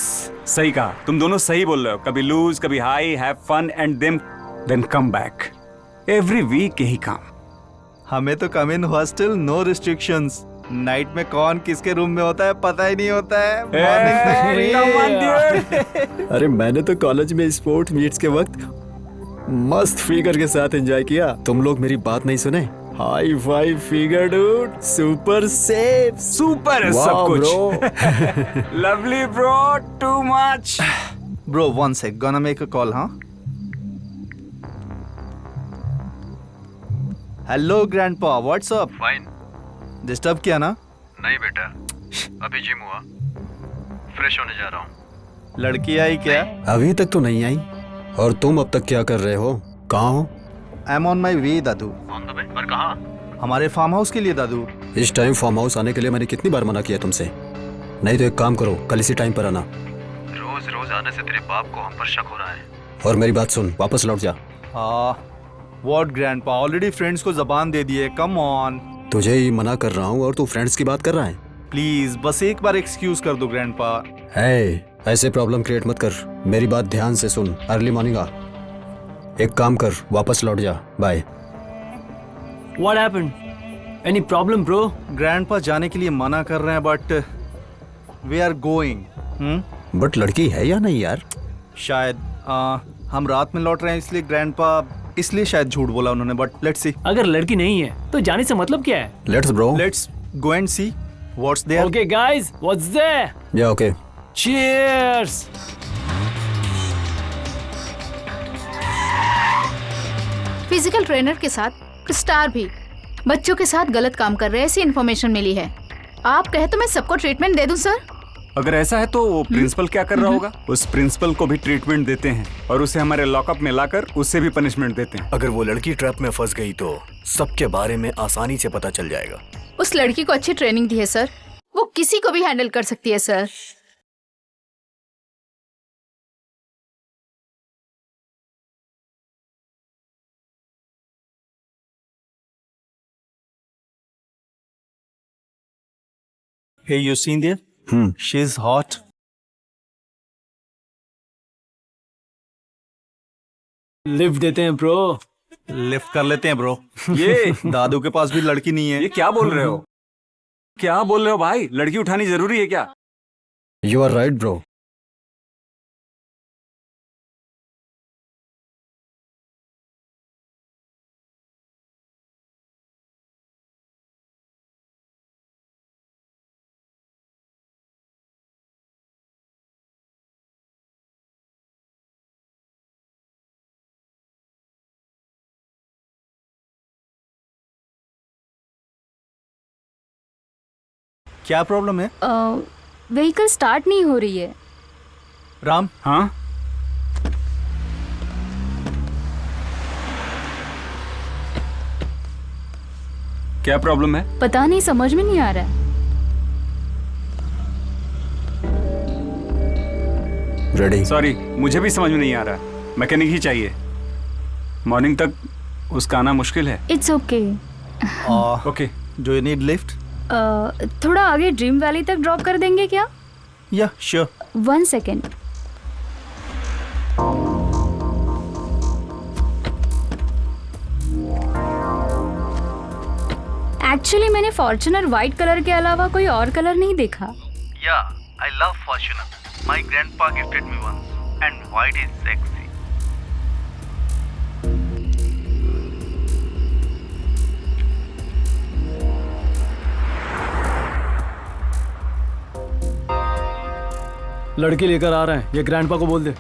सही कहा। तुम दोनों सही बोल रहे हो। कभी लूज, कभी high, have fun and then come back. Every week यही काम। हमें तो come in hostel, no restrictions. Night में कौन किसके रूम में होता है पता ही नहीं होता है। अरे मैंने तो कॉलेज में स्पोर्ट मीट्स के वक्त मस्त फिगर के साथ एंजॉय किया। तुम लोग मेरी बात नहीं सुने? High five figure dude, super safe, super है सब कुछ। Lovely bro, too much. Bro, one sec, gonna make a call. हाँ, hello grandpa, what's up? Fine. Disturb किया ना? नहीं बेटा, अभी जिम हुआ, फ्रेश होने जा रहा हूँ। लड़की आई क्या? अभी तक तो नहीं आई। और तुम अब तक क्या कर रहे हो? कहाँ हो? I am on my way Dadu. On the way? पर कहाँ? हमारे फार्म हाउस के लिए दादू। इस टाइम फार्म हाउस आने के लिए मैंने कितनी बार मना किया तुमसे? नहीं तो एक काम करो, कल इसी टाइम पर आना। रोज रोज आने से तेरे बाप को हम पर शक हो रहा है। और मेरी बात सुन, वापस लौट जा। व्हाट ग्रैंडपा, ऑलरेडी फ्रेंड्स को जबान दे दिए, कम ऑन। तुझे ही मना कर रहा हूँ और तू फ्रेंड्स की बात कर रहा है। प्लीज बस एक बार एक्सक्यूज कर दो ग्रैंडपा। ऐसे प्रॉब्लम क्रिएट मत कर। मेरी बात ध्यान से सुन। अर्ली मॉर्निंग आ। एक काम कर, वापस लौट जा। Bye. What happened? Any problem, bro? Grandpa जाने के लिए मना कर रहे हैं, but we are going. But लड़की है या नहीं यार? शायद हम रात में लौट रहे हैं, इसलिए ग्रैंडपा, इसलिए शायद झूठ बोला उन्होंने, बट लेट्स सी। अगर लड़की नहीं है तो जाने से मतलब क्या है? Let's bro. Let's go and see what's there. Okay, guys, what's there? या ओके। Cheers! फिजिकल ट्रेनर के साथ स्टार भी बच्चों के साथ गलत काम कर रहे हैं, ऐसी इन्फॉर्मेशन मिली है। आप कहे तो मैं सबको ट्रीटमेंट दे दूं सर? अगर ऐसा है तो वो प्रिंसिपल क्या कर रहा होगा? उस प्रिंसिपल को भी ट्रीटमेंट देते हैं और उसे हमारे लॉकअप में लाकर उसे भी पनिशमेंट देते हैं। अगर वो लड़की ट्रैप में फंस गई तो सबके बारे में आसानी से पता चल जाएगा। उस लड़की को अच्छी ट्रेनिंग दी है सर, वो किसी को भी हैंडल कर सकती है sir. Hey, you seen there? She's hot. Lift देते हैं ब्रो। लिफ्ट कर लेते हैं ब्रो। ये दादू के पास भी लड़की नहीं है। ये क्या बोल रहे हो? क्या बोल रहे हो भाई? लड़की उठानी जरूरी है क्या? You are right bro. क्या प्रॉब्लम है? व्हीकल स्टार्ट नहीं हो रही है। राम, हाँ क्या प्रॉब्लम है? पता नहीं, समझ में नहीं आ रहा है। रेडी? सॉरी, मुझे भी समझ में नहीं आ रहा। मैकेनिक ही चाहिए। मॉर्निंग तक उसका आना मुश्किल है। It's okay. Okay. Do you need lift? थोड़ा आगे ड्रीम वैली तक ड्रॉप कर देंगे क्या? या श्योर। 1 सेकेंड। एक्चुअली मैंने फॉर्च्यूनर व्हाइट कलर के अलावा कोई और कलर नहीं देखा। Yeah, I love Fortuner. My grandpa gifted me once, and white is sexy. लड़के लेकर आ रहे हैं, ये ग्रैंडपा को बोल दे।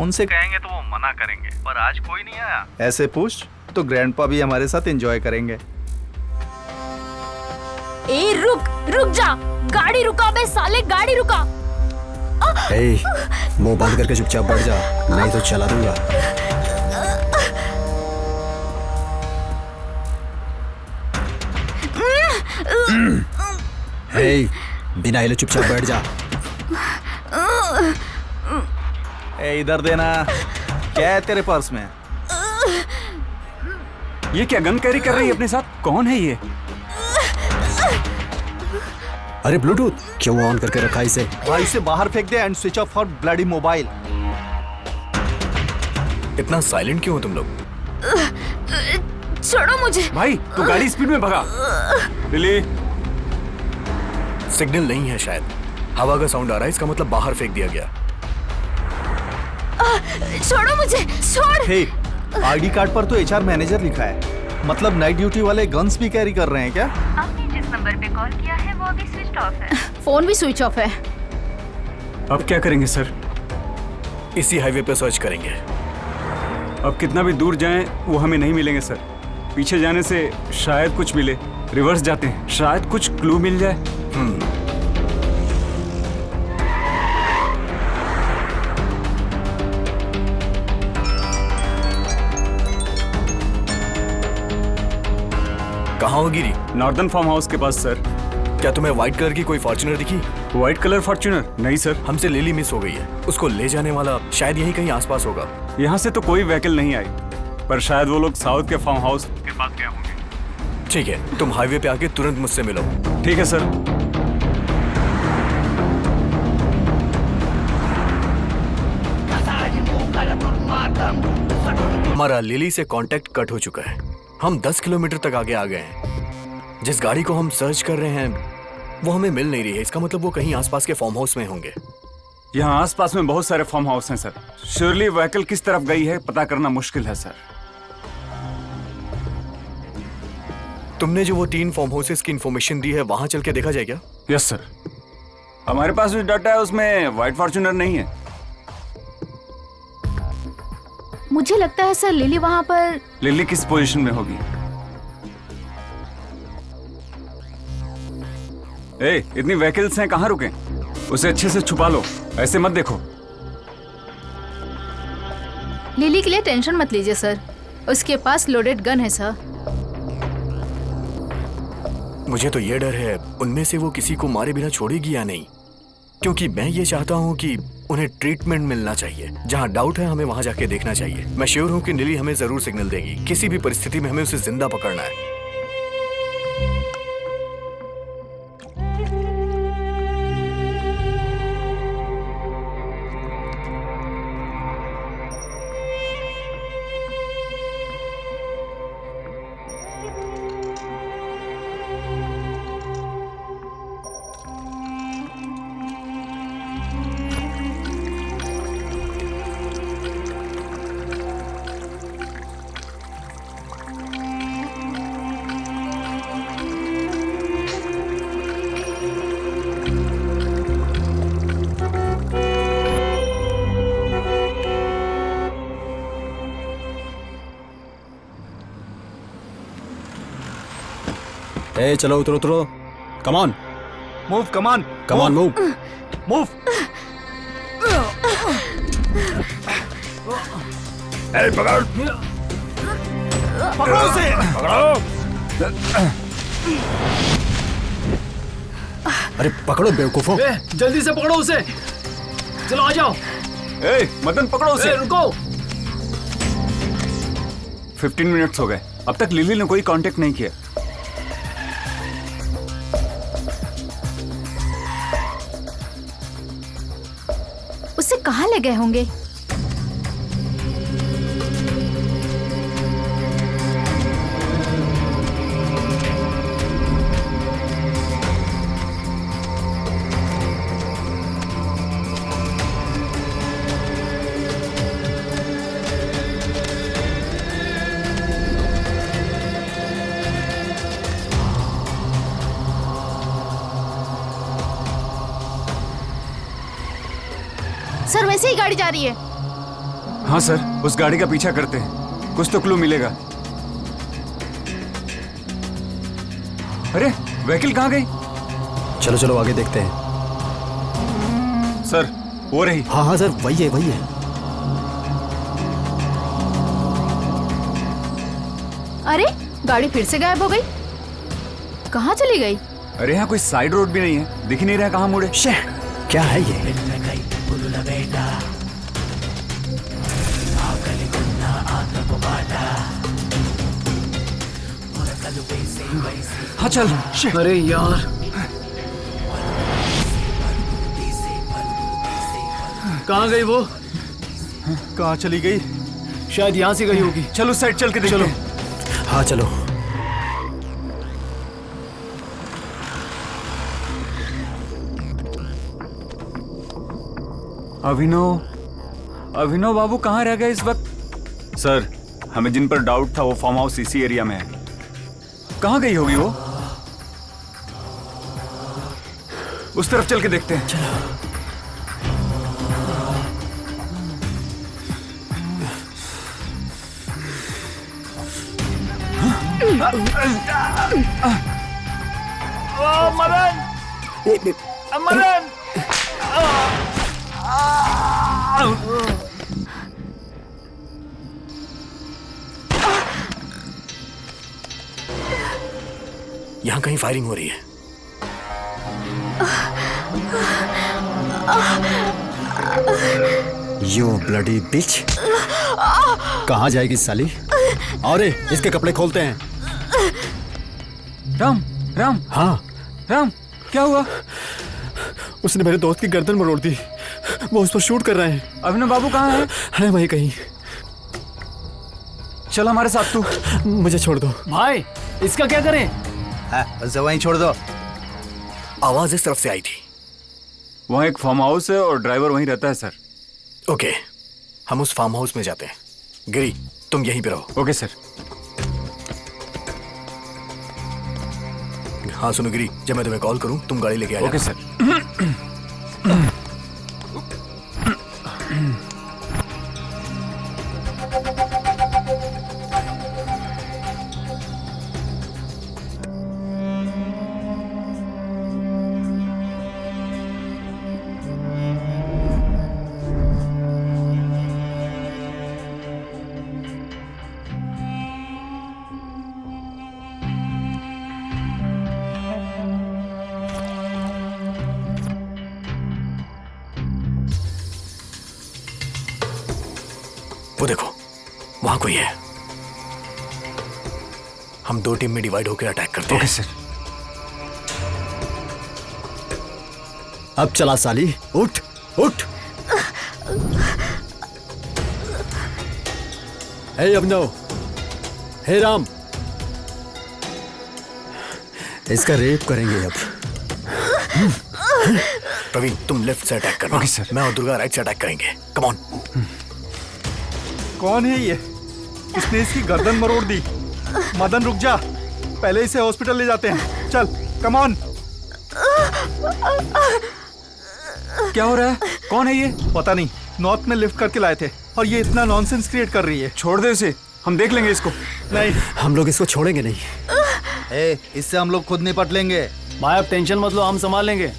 उनसे कहेंगे तो वो मना करेंगे, पर आज कोई नहीं आया। ऐसे पूछ तो ग्रैंडपा भी हमारे साथ एंजॉय करेंगे। ए रुक जा, गाड़ी रुका बे साले, गाड़ी रुका। ए, मुंह बंद करके चुपचाप बैठ जा, नहीं तो चला दूंगा। ए, बिना हिले चुपचाप बैठ जा। ए, इधर देना। क्या है तेरे पर्स में? ये क्या गन कैरी कर रही है अपने साथ? कौन है ये? अरे ब्लूटूथ क्यों ऑन करके रखा इसे? भाई इसे बाहर फेंक दे and switch off for bloody mobile. इतना साइलेंट क्यों हो तुम लोग? छोड़ो मुझे। भाई तू गाड़ी स्पीड में भगा। लिली, सिग्नल नहीं है शायद, हवा का साउंड आ रहा है, इसका मतलब बाहर फेंक दिया गया। छोड़ो मुझे, छोड़। हे, आईडी कार्ड पर तो एचआर मैनेजर लिखा है, मतलब नाइट ड्यूटी वाले गन्स भी कैरी कर रहे हैं क्या? आपने जिस नंबर पे कॉल किया है वो अभी स्विच ऑफ है। फोन भी स्विच ऑफ है। अब क्या करेंगे सर? इसी हाईवे पे सर्च करेंगे। अब कितना भी दूर जाएं वो हमें नहीं मिलेंगे सर। पीछे जाने से शायद कुछ मिले। रिवर्स जाते हैं, शायद कुछ क्लू मिल जाए। कहाँ हो गिरी? नॉर्दर्न फार्म हाउस के पास सर। क्या तुम्हें व्हाइट कलर की कोई फॉर्च्यूनर दिखी? White colour Fortuner? नहीं सर। हमसे लिली मिस हो गई है, उसको ले जाने वाला शायद यहीं कहीं आसपास होगा। यहाँ से तो कोई व्हीकल नहीं आई, पर शायद वो लोग साउथ के फार्म हाउस के पास गए होंगे। ठीक है, तुम हाईवे पे आके तुरंत मुझसे मिलो। ठीक है सर। हमारा लिली से कांटेक्ट कट हो चुका है। हम 10 किलोमीटर तक आगे आ गए हैं। जिस गाड़ी को हम सर्च कर रहे हैं वो हमें मिल नहीं रही है, इसका मतलब वो कहीं आसपास के फार्म हाउस में होंगे। यहाँ आसपास में बहुत सारे फार्म हाउस हैं सर। श्योरली व्हीकल किस तरफ गई है पता करना मुश्किल है सर। तुमने जो वो 3 फार्म हाउसेस की इंफॉर्मेशन दी है, वहां चल के देखा जाए क्या? Yes sir. हमारे पास जो डाटा है उसमें व्हाइट फॉर्च्यूनर नहीं है। मुझे लगता है सर लिली वहाँ पर। लिली किस पोजीशन में होगी? ए, इतनी व्हीकल्स हैं, कहाँ रुके? उसे अच्छे से छुपा लो, ऐसे मत देखो। लिली के लिए टेंशन मत लीजिए सर, उसके पास लोडेड गन है सर। मुझे तो ये डर है उनमें से वो किसी को मारे बिना छोड़ेगी या नहीं, क्योंकि मैं ये चाहता हूँ कि उन्हें ट्रीटमेंट मिलना चाहिए। जहाँ डाउट है हमें वहाँ जाके देखना चाहिए। मैं श्योर हूँ कि लिली हमें जरूर सिग्नल देगी। किसी भी परिस्थिति में हमें उसे जिंदा पकड़ना है। ए चलो उतरो उतरो, come on move, come on come on move. Move. ए पकड़, पकड़ो उसे। अरे पकड़ो बेवकूफों। जल्दी से पकड़ो उसे। चलो आ जाओ। ए मदन पकड़ो उसे। रुको। 15 मिनट्स हो गए, अब तक लिली ने कोई कांटेक्ट नहीं किया। उसे कहाँ ले गए होंगे? सर वैसे ही गाड़ी जा रही है। हाँ सर, उस गाड़ी का पीछा करते हैं, कुछ तो क्लू मिलेगा। अरे व्हीकल कहाँ गई? चलो चलो आगे देखते हैं। सर वो रही। हाँ हाँ सर, वही है वही है। अरे गाड़ी फिर से गायब हो गई, कहाँ चली गई? अरे यहाँ कोई साइड रोड भी नहीं है, दिख ही नहीं रहा कहाँ मुड़े। क्या है ये? हाँ चल। अरे यार, कहाँ गई वो? कहाँ चली गई? शायद यहाँ से गई होगी। चलो उस साइड चल के देखते हैं। हाँ चलो। अभिनव बाबू कहाँ रह गए इस वक्त? सर हमें जिन पर डाउट था वो फार्म हाउस इसी एरिया में है। कहाँ गई होगी वो? उस तरफ चल के देखते हैं। चलो। मदन, मदन। यहाँ कहीं फायरिंग हो रही है। यू ब्लडी बिच। कहाँ जाएगी साली? और इसके कपड़े खोलते हैं। राम राम। हाँ राम, क्या हुआ? उसने मेरे दोस्त की गर्दन मरोड़ दी, वो उस पर शूट कर रहे हैं। अभिनव बाबू कहाँ है? है वहीं कहीं। चल हमारे साथ तू। मुझे छोड़ दो भाई, इसका क्या करें? उसे वहीं छोड़ दो। आवाज इस तरफ से आई थी। वहाँ एक फार्म हाउस है और ड्राइवर वहीं रहता है सर। ओके, हम उस फार्म हाउस में जाते हैं। गिरी, तुम यहीं पे रहो। Okay sir. हाँ सुनो गिरी, जब मैं तुम्हें कॉल करूं तुम गाड़ी लेके आ जाना। Okay sir. वो देखो, वहां कोई है। हम दो टीम में डिवाइड होकर अटैक करते हैं। Okay sir. अब चला साली, उठ उठ। हे अभिनव, हे राम, इसका रेप करेंगे अब। प्रवीण, तुम लेफ्ट से अटैक करना। Okay sir. मैं और दुर्गा राइट से अटैक करेंगे। Come on. कौन है ये? इसने इसकी गर्दन मरोड़ दी। मदन रुक जा, पहले इसे हॉस्पिटल ले जाते हैं। चल कम ऑन। क्या हो रहा है? कौन है ये? पता नहीं, नॉर्थ में लिफ्ट करके लाए थे और ये इतना नॉनसेंस क्रिएट कर रही है। छोड़ दे उसे, हम देख लेंगे इसको। नहीं, हम लोग इसको छोड़ेंगे नहीं। इससे हम लोग खुद निपट लेंगे। भाई आप टेंशन मत लो, हम संभाल लेंगे।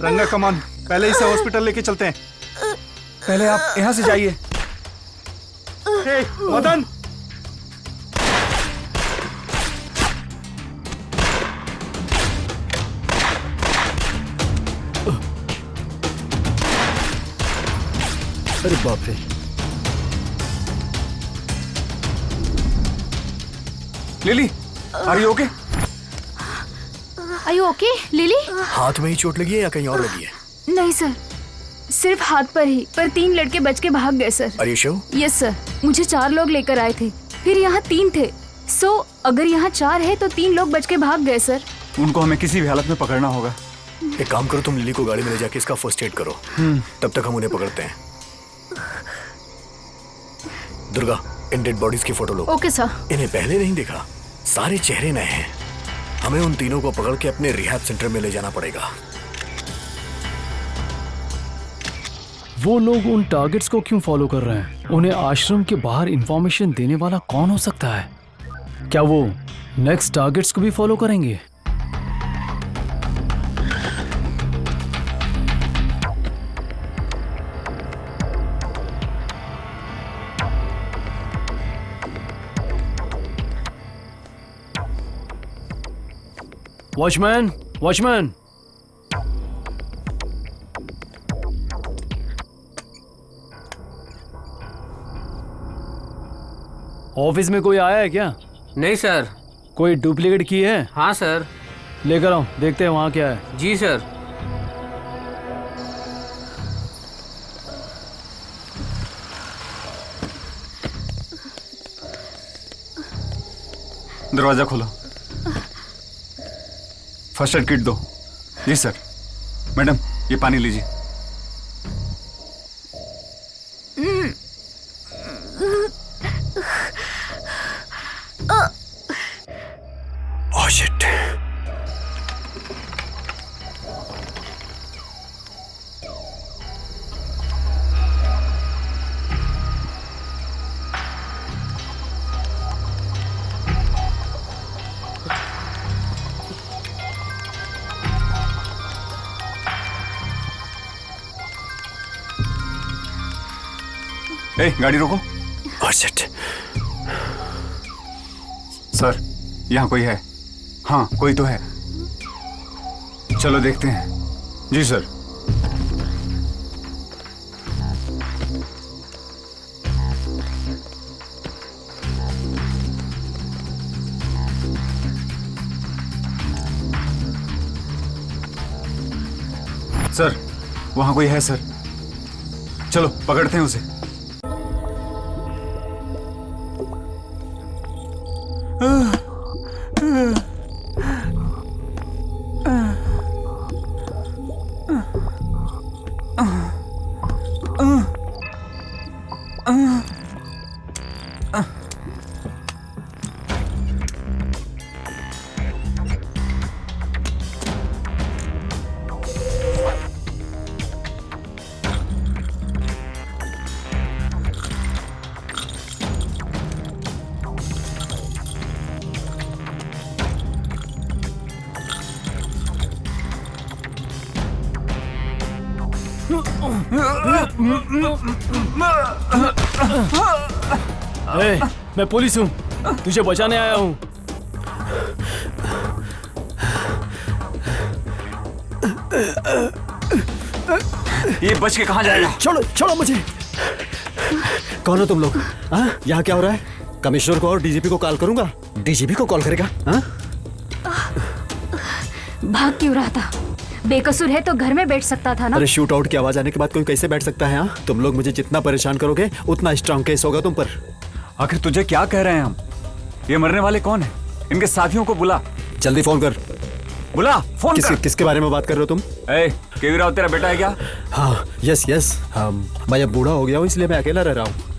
रंगा कमान, पहले इसे हॉस्पिटल लेके चलते हैं। पहले आप यहाँ से जाइए। हे, मदन, अरे बाप रे। Lily, are you okay? Are you okay Lily? हाथ में ही चोट लगी है या कहीं और लगी है? नहीं सर, सिर्फ हाथ पर ही, पर 3 लड़के बच के भाग गए sir. Are you sure? Yes sir, मुझे 4 लोग लेकर आए थे, फिर यहाँ 3 थे। सो अगर यहाँ 4 है तो 3 लोग बच के भाग गए सर। उनको हमें किसी भी हालत में पकड़ना होगा। एक काम करो, तुम लिली को गाड़ी में ले जाके इसका फर्स्ट एड करो, तब तक हम उन्हें पकड़ते हैं। दुर्गा, इन डेड बॉडीज की फोटो लो। Okay sir. इन्हें पहले नहीं देखा, सारे चेहरे नए हैं। हमें उन तीनों को पकड़ के अपने रिहैब सेंटर में ले जाना पड़ेगा। वो लोग उन टारगेट्स को क्यों फॉलो कर रहे हैं? उन्हें आश्रम के बाहर इंफॉर्मेशन देने वाला कौन हो सकता है? क्या वो नेक्स्ट टारगेट्स को भी फॉलो करेंगे? वॉचमैन, वॉचमैन, ऑफिस में कोई आया है क्या? नहीं सर। कोई डुप्लीकेट की है? हाँ सर। लेकर आओ, देखते हैं वहाँ क्या है। जी सर। दरवाजा खोलो। फर्स्ट एड किट दो। जी सर। मैडम, ये पानी लीजिए। Oh shit. ए, गाड़ी रोको। Oh shit. सर, यहाँ कोई है? हाँ, कोई तो है। चलो देखते हैं। जी सर। सर, वहाँ कोई है सर। चलो पकड़ते हैं उसे। ए, मैं पुलिस हूँ, तुझे बचाने आया हूँ। ये बच के कहाँ जाएगा? छोड़ो छोड़ो मुझे। कौन हो तुम लोग? हाँ, यहाँ क्या हो रहा है? कमिश्नर को और डीजीपी को कॉल करूंगा। डीजीपी को कॉल करेगा? हाँ? भाग क्यों रहा था? बेकसूर है तो घर में बैठ सकता था ना। अरे शूट आउट की आवाज आने के बाद कोई कैसे बैठ सकता है? हाँ, तुम लोग मुझे जितना परेशान करोगे उतना स्ट्रांग केस होगा तुम पर। आखिर तुझे क्या कह रहे हैं हम? ये मरने वाले कौन है? इनके साथियों को बुला। जल्दी फोन कर। बुला, फोन कर। किसके बारे में बात कर रहे हो तुम? केवी राव तेरा बेटा है क्या? हाँ, यस यस। मैं अब बूढ़ा हो गया हूँ इसलिए मैं अकेला रह रहा हूँ।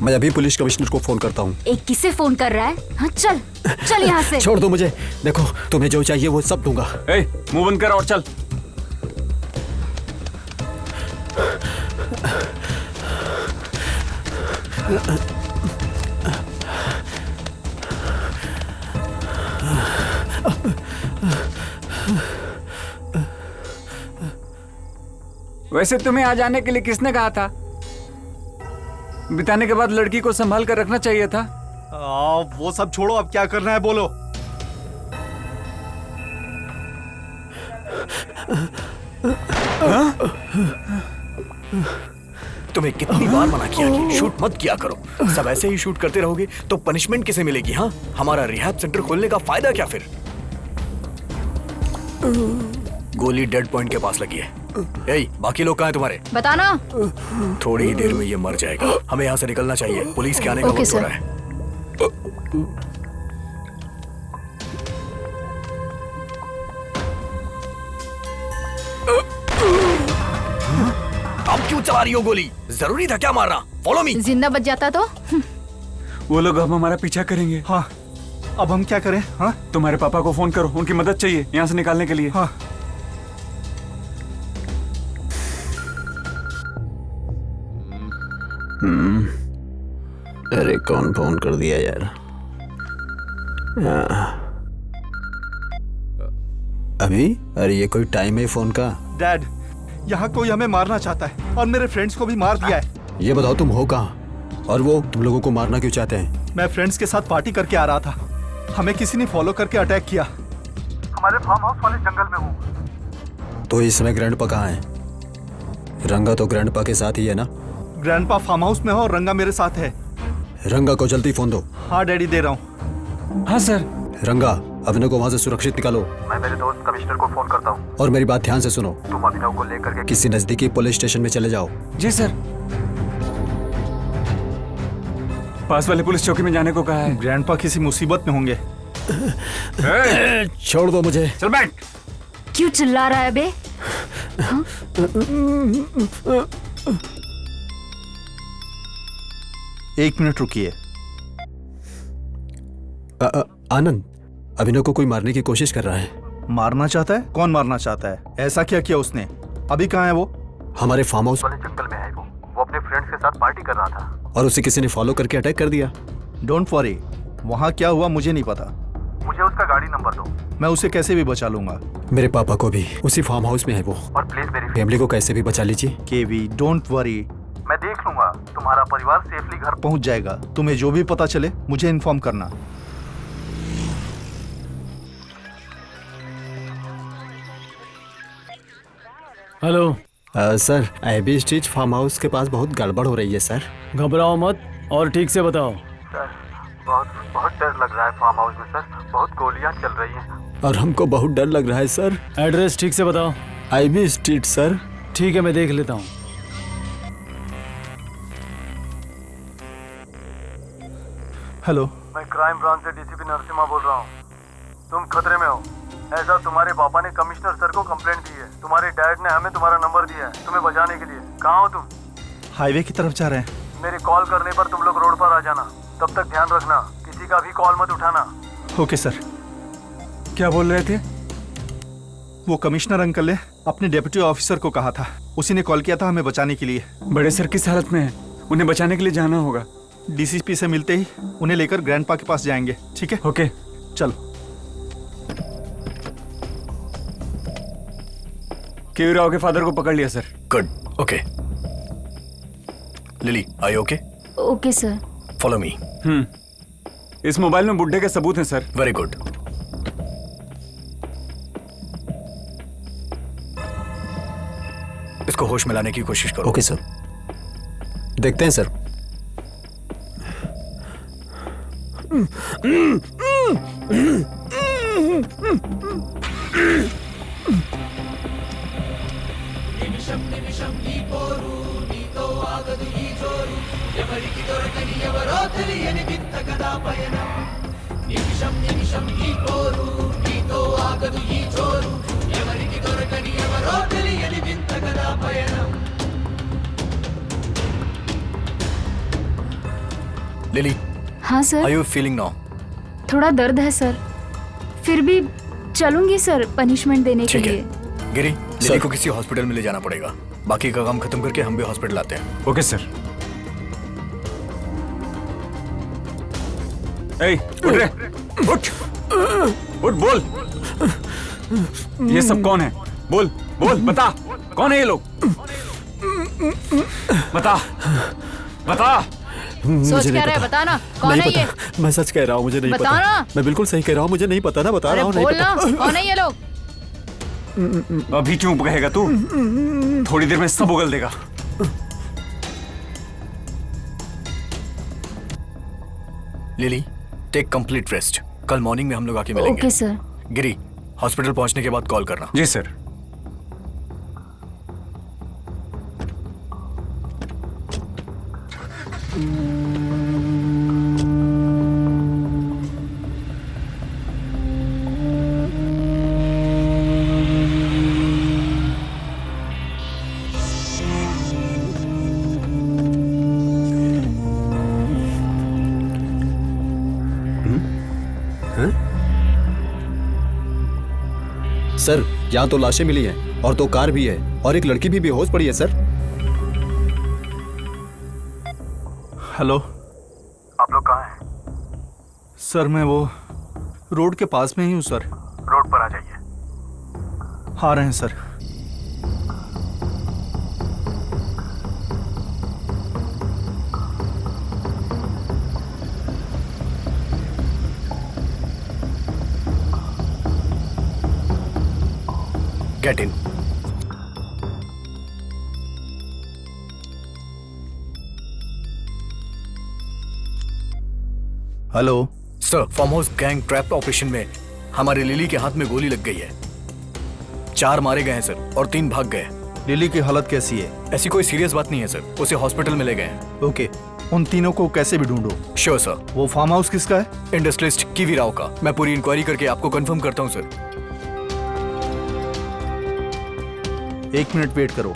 मैं अभी पुलिस कमिश्नर को फोन करता हूँ। एक किसे फोन कर रहा है? हाँ, चल चल यहाँ से। छोड़ दो मुझे। देखो, तुम्हें जो चाहिए वो सब दूंगा। मुंह बंद कर और चल। वैसे तुम्हें आ जाने के लिए किसने कहा था? बिताने के बाद लड़की को संभाल कर रखना चाहिए था। वो सब छोड़ो, अब क्या करना है बोलो। तुम्हें कितनी बार मना किया कि शूट मत किया करो। सब ऐसे ही शूट करते रहोगे तो पनिशमेंट किसे मिलेगी? हाँ, हमारा रिहैब सेंटर खोलने का फायदा क्या फिर? गोली डेड पॉइंट के पास लगी है। ए, बाकी लोग कहाँ हैं तुम्हारे? बताना। थोड़ी ही देर में ये मर जाएगा। हमें यहाँ से निकलना चाहिए। पुलिस के आने का वक्त हो रहा है। अब क्यों चला रही हो गोली? जरूरी था क्या मारना? Follow me. जिंदा बच जाता तो? वो लोग अब हमारा पीछा करेंगे। हाँ, अब हम क्या करें? हाँ, तुम्हारे पापा को फोन करो, उनकी मदद चाहिए यहाँ से निकालने के लिए। हाँ। अरे कौन फोन कर दिया यार? अभी? अरे ये कोई टाइम है फोन का? डैड, यहाँ कोई हमें मारना चाहता है और मेरे फ्रेंड्स को भी मार दिया है। ये बताओ तुम हो कहाँ? और वो तुम लोगों को मारना क्यों चाहते हैं? मैं फ्रेंड्स के साथ पार्टी करके आ रहा था, हमें किसी ने फॉलो करके अटैक किया। हमारे फार्म हाउस वाले जंगल में हूँ। तो इस समय ग्रैंडपा कहाँ है? रंगा तो ग्रैंडपा के साथ ही है ना? ग्रैंडपा फार्म हाउस में हो और रंगा मेरे साथ है। रंगा को जल्दी फोन दो। हाँ डैडी, दे रहा हूँ। हाँ सर। रंगा, अभिनव को वहाँ से सुरक्षित निकालो। मैं मेरे दोस्त कमिश्नर को फोन करता हूँ। और मेरी बात ध्यान से सुनो। तुम अभिनव को लेकर के किसी नजदीकी पुलिस स्टेशन में चले जाओ। जी सर। पास वाले पुलिस चौकी में जाने को कहा है। ग्रैंडपा किसी मुसीबत में होंगे। छोड़ दो मुझे। चल बैठ। क्यों चिल्ला रहा है बे? एक मिनट रुकिए। आनंद, अभिनव को कोई मारने की कोशिश कर रहा है। मारना चाहता है? कौन मारना चाहता है? ऐसा क्या किया उसने? अभी कहाँ है वो? हमारे फार्म हाउस वाले जंगल में है वो अपने फ्रेंड्स के साथ पार्टी कर रहा था और उसे किसी ने फॉलो करके अटैक कर दिया। डोंट वरी, वहाँ क्या हुआ मुझे नहीं पता। मुझे उसका गाड़ी नंबर दो, मैं उसे कैसे भी बचा लूंगा। मेरे पापा को भी उसी फार्म हाउस में है वो। और प्लीज मेरी फैमिली को कैसे भी बचा लीजिए। केवी, डोंट वरी, मैं देख लूंगा। तुम्हारा परिवार सेफली घर पहुंच जाएगा। तुम्हें जो भी पता चले मुझे इन्फॉर्म करना। Hello sir, AB street farm house के पास बहुत गड़बड़ हो रही है सर। घबराओ मत और ठीक से बताओ। सर, बहुत डर लग रहा है फार्म हाउस में सर। बहुत गोलियां चल रही हैं। और हमको बहुत डर लग रहा है सर। एड्रेस ठीक से बताओ। AB street sir. ठीक है, मैं देख लेता हूँ। हेलो, मैं क्राइम ब्रांच से डीसीपी नरसिम्हा बोल रहा हूँ। तुम खतरे में हो, ऐसा तुम्हारे पापा ने कमिश्नर सर को कंप्लेंट दी है। तुम्हारे डैड ने हमें तुम्हारा नंबर दिया है तुम्हें बचाने के लिए। कहाँ हो तुम? हाईवे की तरफ जा रहे हैं। मेरे कॉल करने पर तुम लोग रोड पर आ जाना। तब तक ध्यान रखना, किसी का भी कॉल मत उठाना। Okay sir. क्या बोल रहे थे? वो कमिश्नर अंकल ने अपने डेप्यूटी ऑफिसर को कहा था, उसी ने कॉल किया था हमें बचाने के लिए। बड़े सर किस हालत में है? उन्हें बचाने के लिए जाना होगा। डीसीपी से मिलते ही उन्हें लेकर ग्रैंडपा के पास जाएंगे। ठीक है? ओके चलो। केवी राव के फादर को पकड़ लिया sir. Good, okay. Lily, are you okay? Okay sir. Follow me. इस मोबाइल में बुड्ढे के सबूत हैं सर। Very good. इसको होश में लाने की कोशिश करो। ओके सर, देखते हैं सर। लिली, हाँ sir. Are you feeling now? थोड़ा दर्द है सर, फिर भी चलूंगी सर पनिशमेंट देने के लिए। गिरी, लिली को किसी हॉस्पिटल में ले जाना पड़ेगा। बाकी का काम खत्म करके हम भी हॉस्पिटल आते हैं। Okay sir. ए, उठ रे, उठ, उठ, बोल। ये सब कौन है? बोल, बोल, बता, कौन है ये लोग? बता बता। सोच क्या रहा है, बता ना कौन नहीं है ये? पता। मैं सच कह रहा हूँ, मुझे नहीं बता पता। ना। मैं बिल्कुल सही कह रहा हूँ, मुझे नहीं पता ना, बता अरे रहा हूँ, नहीं बोल पता। ना, कौन है ये लोग? अभी चुप कहेगा तू? थोड़ी देर में सब उगल देगा। Lily, take complete rest. कल मॉर्निंग में हम लोग आके मिलेंगे। Okay sir. गिरी, हॉस्पिटल पहुंचने के बाद कॉल करना। जी सर। सर, यहाँ तो लाशें मिली हैं और 2 कार भी है और एक लड़की भी बेहोश पड़ी है सर। हेलो, आप लोग कहाँ हैं? सर मैं वो रोड के पास में ही हूँ सर। रोड पर आ जाइए। आ रहे हैं sir. Get in. Hello sir, farm house gang trap operation में हमारी लिली के हाथ में गोली लग गई है। 4 मारे गए हैं सर और 3 भाग गए। लिली की हालत कैसी है? ऐसी कोई सीरियस बात नहीं है सर, उसे हॉस्पिटल में ले गए हैं। ओके, उन तीनों को कैसे भी ढूंढो। Sure sir. वो फार्म हाउस किसका है? इंडस्ट्रियलिस्ट कीवी राव का। मैं पूरी इंक्वायरी करके आपको कंफर्म करता हूँ सर। 1 मिनट वेट करो।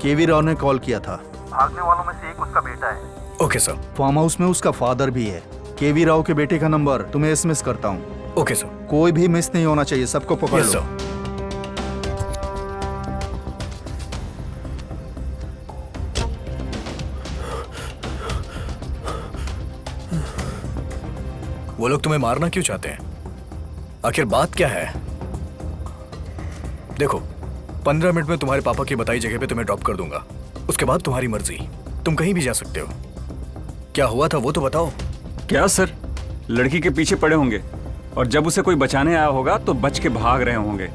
केवी राव ने कॉल किया था। भागने वालों में से एक उसका बेटा है। Okay sir. फार्म हाउस में उसका फादर भी है। केवी राव के बेटे का नंबर तुम्हें एसएमएस करता हूँ। Okay sir. कोई भी मिस नहीं होना चाहिए, सबको पकड़ यस लो। सर। वो लोग तुम्हें मारना क्यों चाहते हैं? आखिर बात क्या है? देखो, 15 मिनट में तुम्हारे पापा की बताई जगह पे तुम्हें ड्रॉप कर दूंगा। उसके बाद तुम्हारी मर्जी, तुम कहीं भी जा सकते हो। क्या हुआ था वो तो बताओ। क्या सर, लड़की के पीछे पड़े होंगे और जब उसे कोई बचाने आया होगा तो बच के भाग रहे होंगे।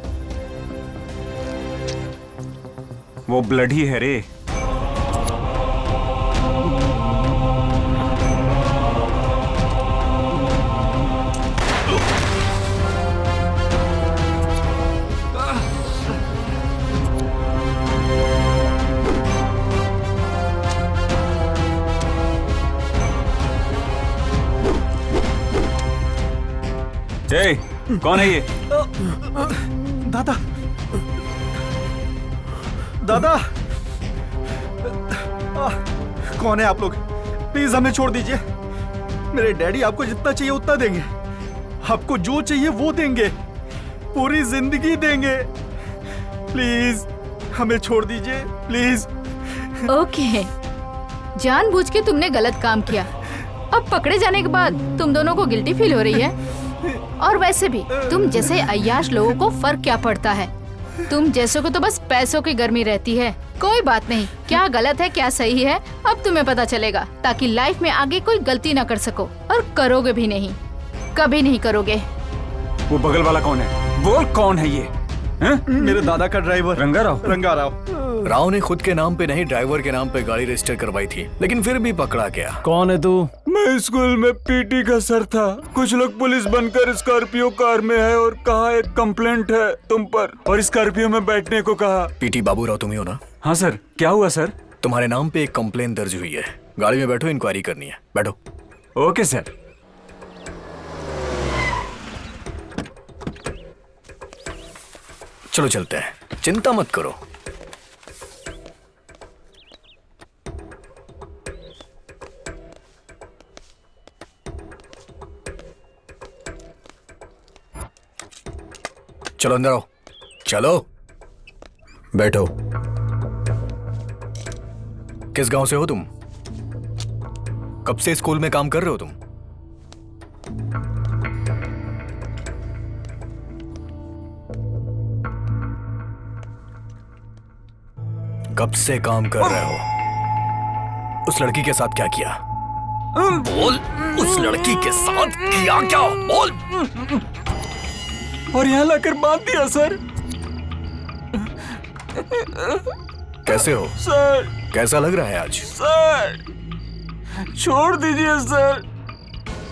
वो ब्लड ही है रे। ए, कौन है ये? दादा, दादा, कौन है आप लोग? प्लीज हमें छोड़ दीजिए। मेरे डैडी आपको जितना चाहिए उतना देंगे। आपको जो चाहिए वो देंगे, पूरी जिंदगी देंगे। प्लीज हमें छोड़ दीजिए, प्लीज। ओके, जानबूझ के तुमने गलत काम किया। अब पकड़े जाने के बाद तुम दोनों को गिल्टी फील हो रही है। और वैसे भी तुम जैसे अय्याश लोगों को फर्क क्या पड़ता है? तुम जैसों को तो बस पैसों की गर्मी रहती है। कोई बात नहीं, क्या गलत है क्या सही है अब तुम्हें पता चलेगा, ताकि लाइफ में आगे कोई गलती ना कर सको। और करोगे भी नहीं, कभी नहीं करोगे। वो बगल वाला कौन है? बोल कौन है ये? मेरे दादा का ड्राइवर रंगा राव। रंगा राव। राव ने खुद के नाम पे नहीं, ड्राइवर के नाम पे गाड़ी रजिस्टर करवाई थी, लेकिन फिर भी पकड़ा गया। कौन है तू? मैं स्कूल में पीटी का सर था। कुछ लोग पुलिस बनकर स्कॉर्पियो कार में है और कहा एक कंप्लेंट है तुम पर, और स्कॉर्पियो में बैठने को कहा। पीटी बाबूराव तुम्ही हो ना? हाँ सर। क्या हुआ सर? तुम्हारे नाम पे एक कंप्लेन दर्ज हुई है। गाड़ी में बैठो, इंक्वायरी करनी है। बैठो। Okay sir. चलो चलते हैं, चिंता मत करो। चलो अंदर आओ। चलो। बैठो। किस गांव से हो तुम? कब से स्कूल में काम कर रहे हो तुम? कब से काम कर रहे हो? उस लड़की के साथ क्या किया? बोल, उस लड़की के साथ किया क्या? बोल। और यहाँ लाकर बांध दिया सर। कैसे हो सर? कैसा लग रहा है आज? सर छोड़ दीजिए सर,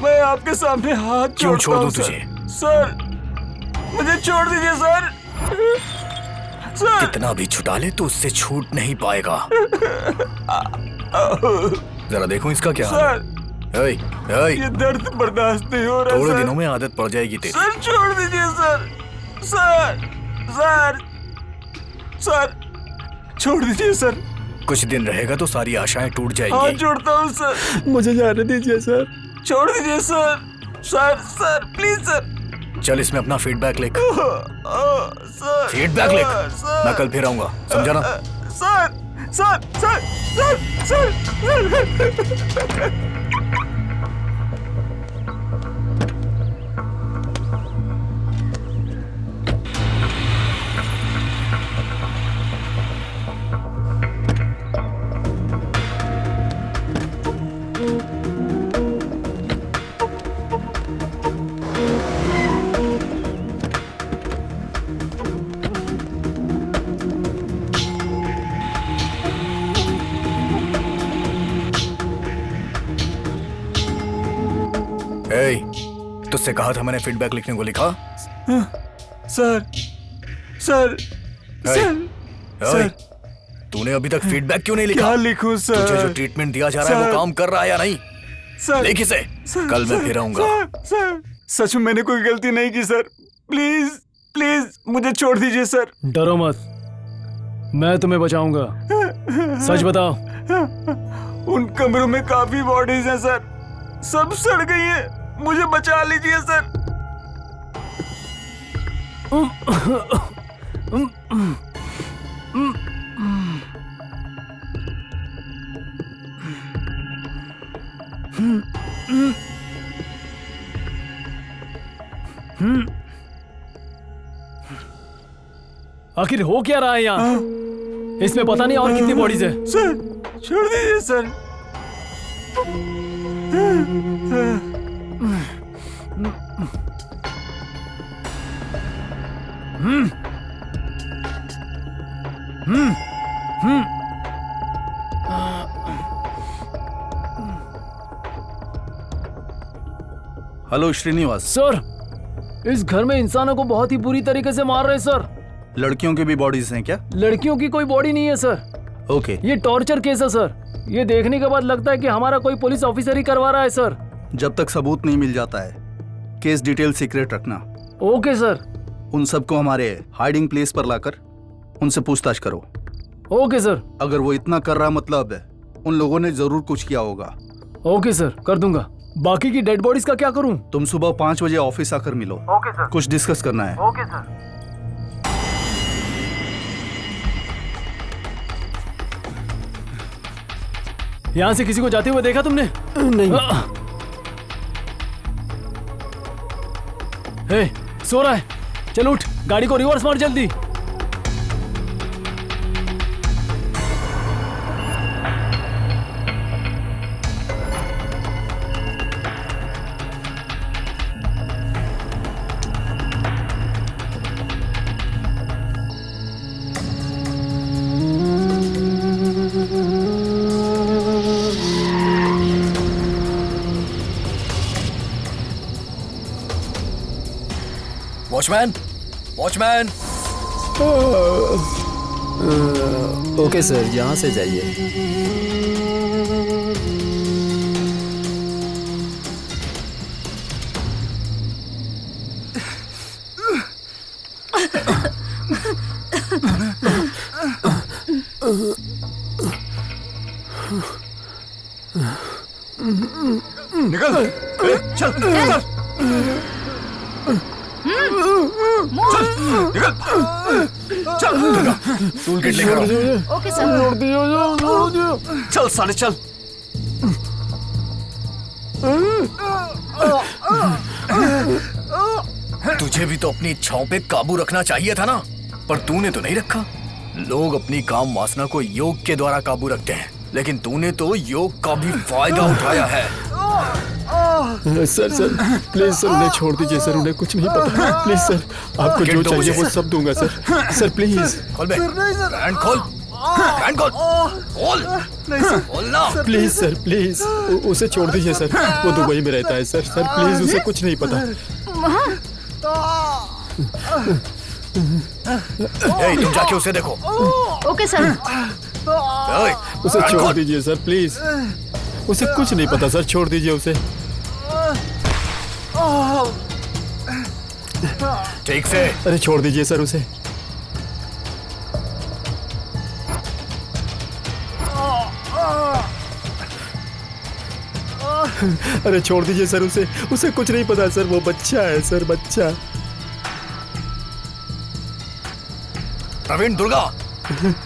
मैं आपके सामने हाथ क्यों जोड़ता छोड़ दूं हूं, सर। तुझे? सर मुझे छोड़ दीजिए सर। सर कितना भी छुटा ले तो उससे छूट नहीं पाएगा। जरा देखो इसका क्या हाल सर है। ऐ, ऐ, ये दर्द बर्दाश्त नहीं हो रहा थोड़े सर। दिनों में आदत पड़ जाएगी तेरी। सर छोड़ दीजिए सर। सर सर सर छोड़ दीजिए सर। कुछ दिन रहेगा तो सारी आशाएं टूट हाथ जाएंगी। जोड़ता हूँ सर, मुझे जाने दीजिए सर। छोड़ दीजिए sir. Sir sir please sir. चल इसमें अपना फीडबैक लिख। सर फीडबैक लिख। सर, मैं कल फिर आऊंगा, समझा ना? Sir sir sir sir sir. ए, तुझसे कहा था मैंने फीडबैक लिखने को, लिखा? सर सर ऐ, सर ऐ, तूने अभी तक फीडबैक क्यों नहीं लिखा? क्या लिखूं सर? तुझे जो ट्रीटमेंट दिया जा रहा है वो सर। काम कर रहा है या नहीं? सर लिख इसे। कल मैं फिर आऊंगा। सर सच में मैंने कोई गलती नहीं की सर। प्लीज प्लीज मुझे छोड़ दीजिए सर। डरो मत, मैं तुम्हें बचाऊंगा। सच बताओ। उन कमरों में काफी बॉडीज हैं सर, सब सड़ गई हैं। मुझे बचा लीजिए सर। आखिर हो क्या रहा है यहाँ? इसमें पता नहीं और कितनी बॉडीज है। सर छोड़ दीजिए सर। हेलो श्रीनिवास। सर, इस घर में इंसानों को बहुत ही बुरी तरीके से मार रहे हैं सर। लड़कियों की भी बॉडीज हैं क्या? लड़कियों की कोई बॉडी नहीं है सर। ओके, ये टॉर्चर केस है सर। ये देखने के बाद लगता है कि हमारा कोई पुलिस ऑफिसर ही करवा रहा है सर। जब तक सबूत नहीं मिल जाता है केस डिटेल सीक्रेट रखना। Okay sir. उन सबको हमारे हाइडिंग प्लेस पर लाकर उनसे पूछताछ करो। Okay sir. अगर वो इतना कर रहा मतलब है उन लोगों ने जरूर कुछ किया होगा। ओके सर, कर दूंगा। बाकी की डेड बॉडीज का क्या करूं? तुम सुबह 5 बजे ऑफिस आकर मिलो। Okay sir. कुछ डिस्कस करना है। Okay sir. यहाँ से किसी को जाते हुए देखा तुमने? नहीं। हे, सो रहा है। चल उठ, गाड़ी को रिवर्स मार जल्दी। Watchman, watchman. ओके सर, यहाँ से जाइए। निकल। चल चल निकल। चल टूल किट लेकर आओ। Okay sir. चल साले चल। तुझे भी तो अपनी इच्छाओं पे काबू रखना चाहिए था ना, पर तूने तो नहीं रखा। लोग अपनी काम वासना को योग के द्वारा काबू रखते हैं, लेकिन तूने तो योग का भी फायदा उठाया है। सर प्लीज सर, उन्हें छोड़ दीजिए सर, उन्हें कुछ नहीं पता। प्लीज सर, आपको जो चाहिए वो सब दूंगा सर। सर प्लीज खोल बे, हैंड खोल, हैंड खोल, खोल ना। प्लीज सर, प्लीज उसे छोड़ दीजिए सर, वो दुबई में रहता है सर। सर प्लीज, उसे कुछ नहीं पता। तुम जाके उसे देखो। Okay sir. उसे छोड़ दीजिए सर प्लीज, उसे कुछ नहीं पता सर, छोड़ दीजिए उसे। ठीक से। अरे छोड़ दीजिए सर उसे। अरे छोड़ दीजिए सर उसे, उसे कुछ नहीं पता सर, वो बच्चा है सर, बच्चा। प्रवीण, दुर्गा।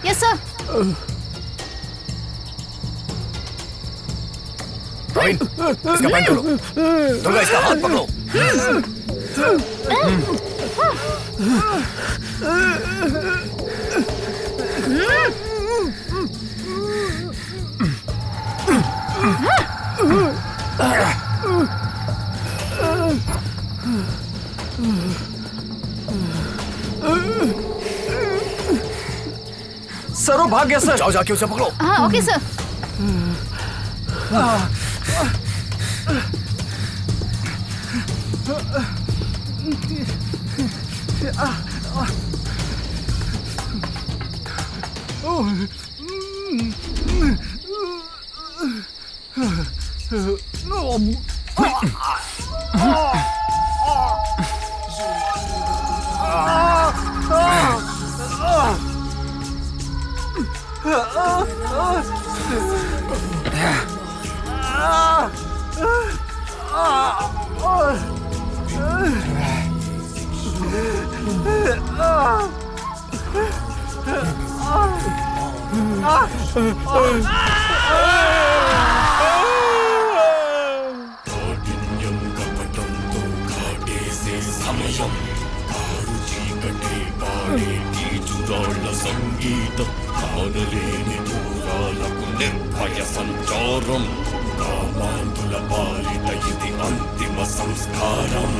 Yes sir. प्रवीण, इसका पैंट खोलो। दुर्गा, इसका हाथ पकड़ो। सर वो भाग गया सर। जाओ, जाके उसे पकड़ो। हाँ ओके सर। సంచారం కామాంధుల పాలిట ఇది అంతిమ సంస్కారం.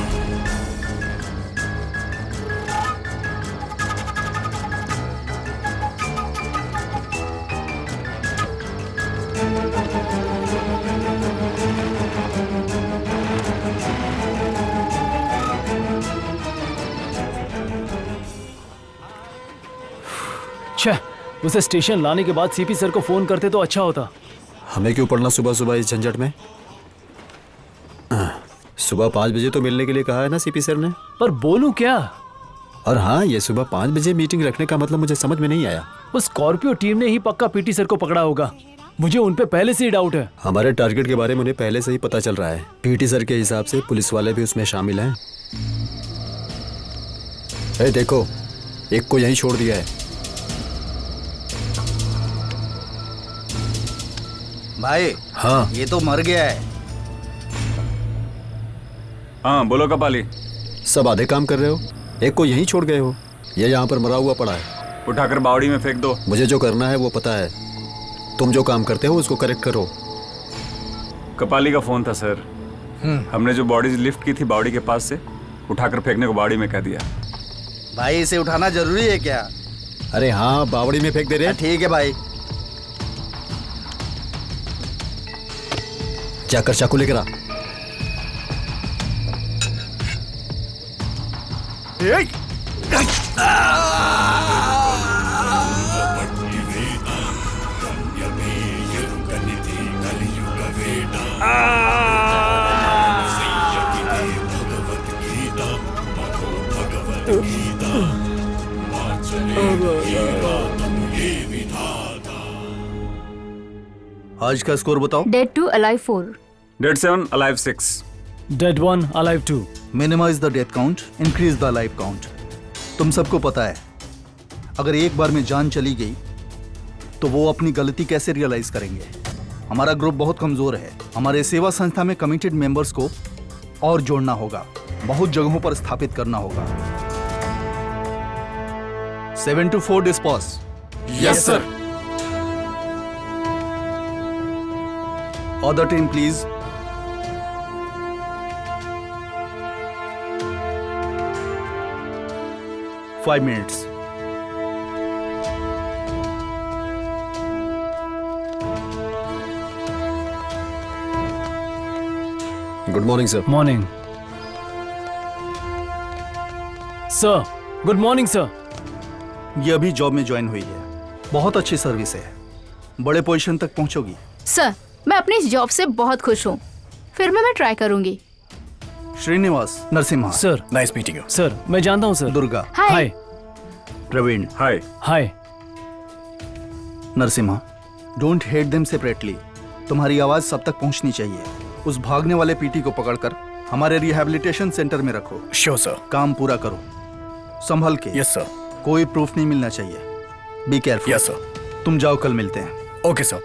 उसे स्टेशन लाने के बाद सीपी सर को फोन करते तो अच्छा होता। हमें क्यों पढ़ना सुबह सुबह इस झंझट में? सुबह 5 बजे तो मिलने के लिए कहा है ना सीपी सर ने। पर बोलूं क्या? और हाँ, ये सुबह 5 बजे मीटिंग रखने का मतलब मुझे समझ में नहीं आया। उस स्कॉर्पियो टीम ने ही पक्का पीटी सर को पकड़ा होगा। मुझे उन पे पहले से ही डाउट है। हमारे टारगेट के बारे में उन्हें पहले से ही पता चल रहा है। पीटी सर के हिसाब से पुलिस वाले भी उसमें शामिल हैं। देखो, एक को यहीं छोड़ दिया है। भाई हाँ, ये तो मर गया है। हाँ बोलो कपाली। सब आधे काम कर रहे हो, एक को यहीं छोड़ गए हो। ये यहाँ पर मरा हुआ पड़ा है। उठाकर बावड़ी में फेंक दो। मुझे जो करना है वो पता है। तुम जो काम करते हो उसको करेक्ट करो। कपाली का फोन था सर। हमने जो बॉडी लिफ्ट की थी बावड़ी के पास से, उठाकर फेंकने को बावड़ी में कह दिया। भाई इसे उठाना जरूरी है क्या? अरे हाँ, बावड़ी में फेंक दे रहे। ठीक है भाई। जाकर चाकू लेकर आ। आज का स्कोर बताओ। Dead 2 alive 4. Dead 7 alive 6. Dead 1 alive 2. Minimise the death count, increase the life count. तुम सबको पता है, अगर एक बार में जान चली गई तो वो अपनी गलती कैसे रियलाइज करेंगे? हमारा ग्रुप बहुत कमजोर है। हमारे सेवा संस्था में कमिटेड मेंबर्स को और जोड़ना होगा, बहुत जगहों पर स्थापित करना होगा। 7 to 4 dispose. Yes sir. Other team, please. Five minutes. Good morning sir. Morning sir. Good morning sir. ये अभी जॉब में ज्वाइन हुई है, बहुत अच्छी सर्विस है, बड़े पोजीशन तक पहुंचोगी। सर, मैं अपनी इस जॉब से बहुत खुश हूँ, फिर मैं ट्राई करूंगी। Srinivas Narasimha. Sir. Nice meeting you. Sir, मैं जानता हूँ sir. Durga. Hi. Praveen. Hi. Hi. Narasimha, don't hate them separately. तुम्हारी आवाज सब तक पहुंचनी चाहिए। उस भागने वाले पीटी को पकड़कर हमारे रिहैबिलिटेशन सेंटर में रखो। Sure sir. काम पूरा करो, संभल के। Yes sir. कोई प्रूफ नहीं मिलना चाहिए। Be careful. Yes sir. तुम जाओ, कल मिलते हैं। Okay sir.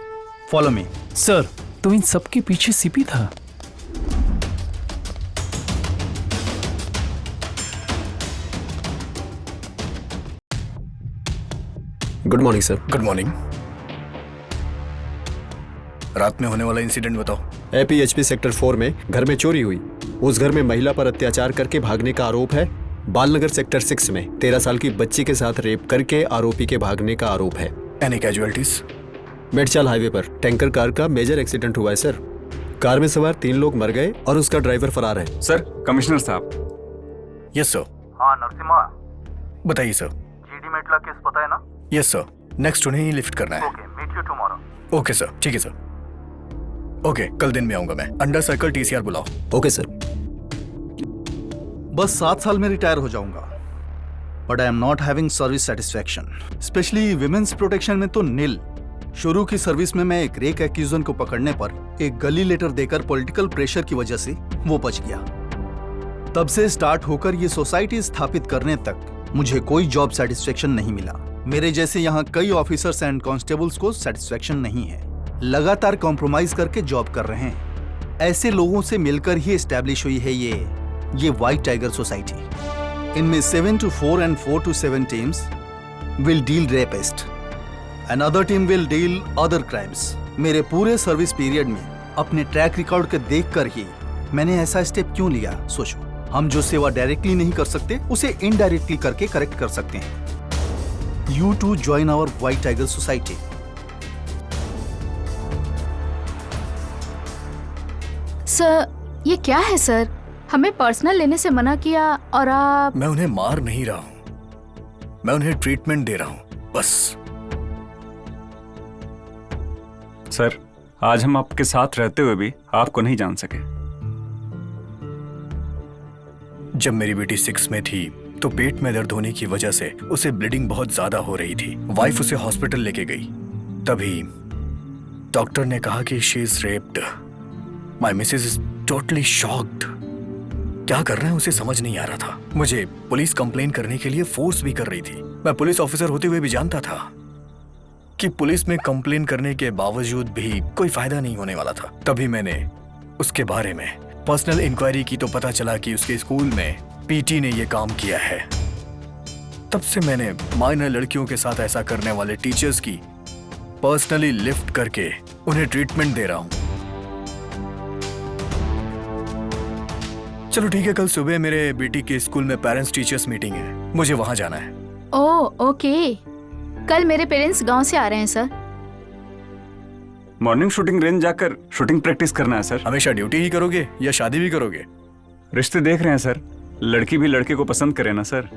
फॉलो मी। सर, तो इन सबके पीछे सीपी था। Good morning sir. Good morning. रात में होने वाला इंसिडेंट बताओ। APHP सेक्टर 4 में घर में चोरी हुई। उस घर में महिला पर अत्याचार करके भागने का आरोप है। बालनगर सेक्टर 6 में 13 साल की बच्ची के साथ रेप करके आरोपी के भागने का आरोप है। Any casualties? मेडचाल हाईवे पर टैंकर कार का मेजर एक्सीडेंट हुआ है सर। कार में सवार 3 लोग मर गए और उसका ड्राइवर फरार है। सर, कमिश्नर साहब। Yes sir. हाँ नरसिम्हा, बताइए सर। जीडी मेटला केस पता है ना? Yes sir. नेक्स्ट उन्हें ही लिफ्ट करना है। Okay, meet you tomorrow. Okay sir, ठीक है सर। ओके, कल दिन में आऊंगा मैं। अंडर सर्कल TCR बुलाओ। Okay sir. बस 7 साल में रिटायर हो जाऊंगा, but I am not having service satisfaction, specially women's protection में तो नील। शुरू की सर्विस में मैं एक रेक एक्यूजन को पकड़ने पर एक गली लेटर देकर पॉलिटिकल प्रेशर की वजह से वो बच गया। तब से स्टार्ट होकर ये सोसाइटी स्थापित करने तक मुझे कोई जॉब सेटिस्फैक्शन नहीं मिला। मेरे जैसे यहाँ कई ऑफिसर्स एंड कांस्टेबल्स को सेटिस्फैक्शन नहीं है, लगातार कॉम्प्रोमाइज करके जॉब कर रहे हैं। ऐसे लोगों से मिलकर ही एस्टैब्लिश हुई है ये व्हाइट टाइगर सोसाइटी। इनमें 7 to 4 and 4 to 7 teams will deal rapist. Another team will deal other crimes. मेरे पूरे सर्विस पीरियड में अपने ट्रैक रिकॉर्ड को देखकर ही मैंने ऐसा स्टेप क्यों लिया, सोचो। हम जो सेवा डायरेक्टली नहीं कर सकते उसे इनडायरेक्टली करके करेक्ट कर सकते हैं। You too join our White Tiger Society. Sir, ये क्या है सर? हमें पर्सनल लेने से मना किया और आप। मैं उन्हें मार नहीं रहा हूं, मैं उन्हें ट्रीटमेंट दे रहा हूं, बस। सर, आज हम आपके साथ रहते हुए भी आपको नहीं जान सके। जब मेरी बेटी 6 में थी तो पेट में दर्द होने की वजह से उसे ब्लीडिंग बहुत ज्यादा हो रही थी। वाइफ उसे हॉस्पिटल लेके गई, तभी डॉक्टर ने कहा कि she is raped. My Mrs is totally shocked. क्या कर रहे हैं उसे समझ नहीं आ रहा था। मुझे पुलिस कंप्लेन करने के लिए फोर्स भी कर रही थी। मैं पुलिस ऑफिसर होते हुए भी जानता था कि पुलिस में कंप्लेन करने के बावजूद भी कोई फायदा नहीं होने वाला था। तभी मैंने उसके बारे में पर्सनल इंक्वायरी की तो पता चला कि उसके स्कूल में पीटी ने ये काम किया है। तब से मैंने माइनर लड़कियों के साथ ऐसा करने वाले टीचर्स की पर्सनली लिफ्ट करके उन्हें ट्रीटमेंट दे रहा हूं। चलो ठीक है, कल सुबह मेरे बेटी के स्कूल में पेरेंट्स टीचर्स मीटिंग है, मुझे वहां जाना है। ओह ओके, कल मेरे पेरेंट्स गांव से आ रहे हैं सर। मॉर्निंग शूटिंग रेंज जाकर शूटिंग प्रैक्टिस करना है सर। हमेशा ड्यूटी ही करोगे या शादी भी करोगे? रिश्ते देख रहे हैं सर, लड़की भी लड़के को पसंद करे ना सर।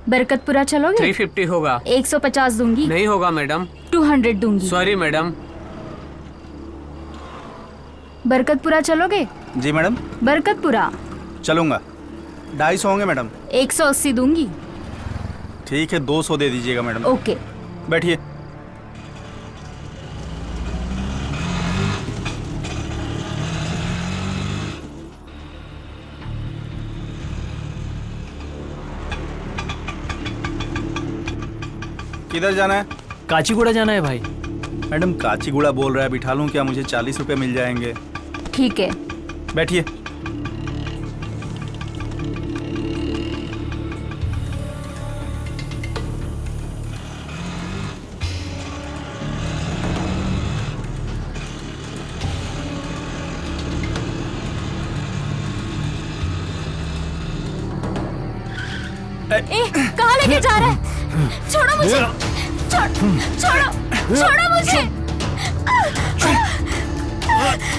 बरकतपुरा चलोगे? 350 होगा। 150 दूंगी। नहीं होगा मैडम। 200 दूंगी। Sorry madam. बरकतपुरा चलोगे? जी मैडम। बरकतपुरा चलूंगा। 250 होंगे मैडम। 180 दूंगी। ठीक है 200 दे दीजिएगा मैडम। ओके बैठिए। किधर जाना है? काचीगुड़ा जाना है भाई। मैडम काचीगुड़ा बोल रहा है, बिठा लूं क्या? मुझे 40 रुपए मिल जाएंगे। ठीक है। बैठिए। कहाँ लेके जा रहा है? छोड़ो मुझे। छोड़ो मुझे।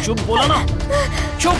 चुप बोला ना। चुप।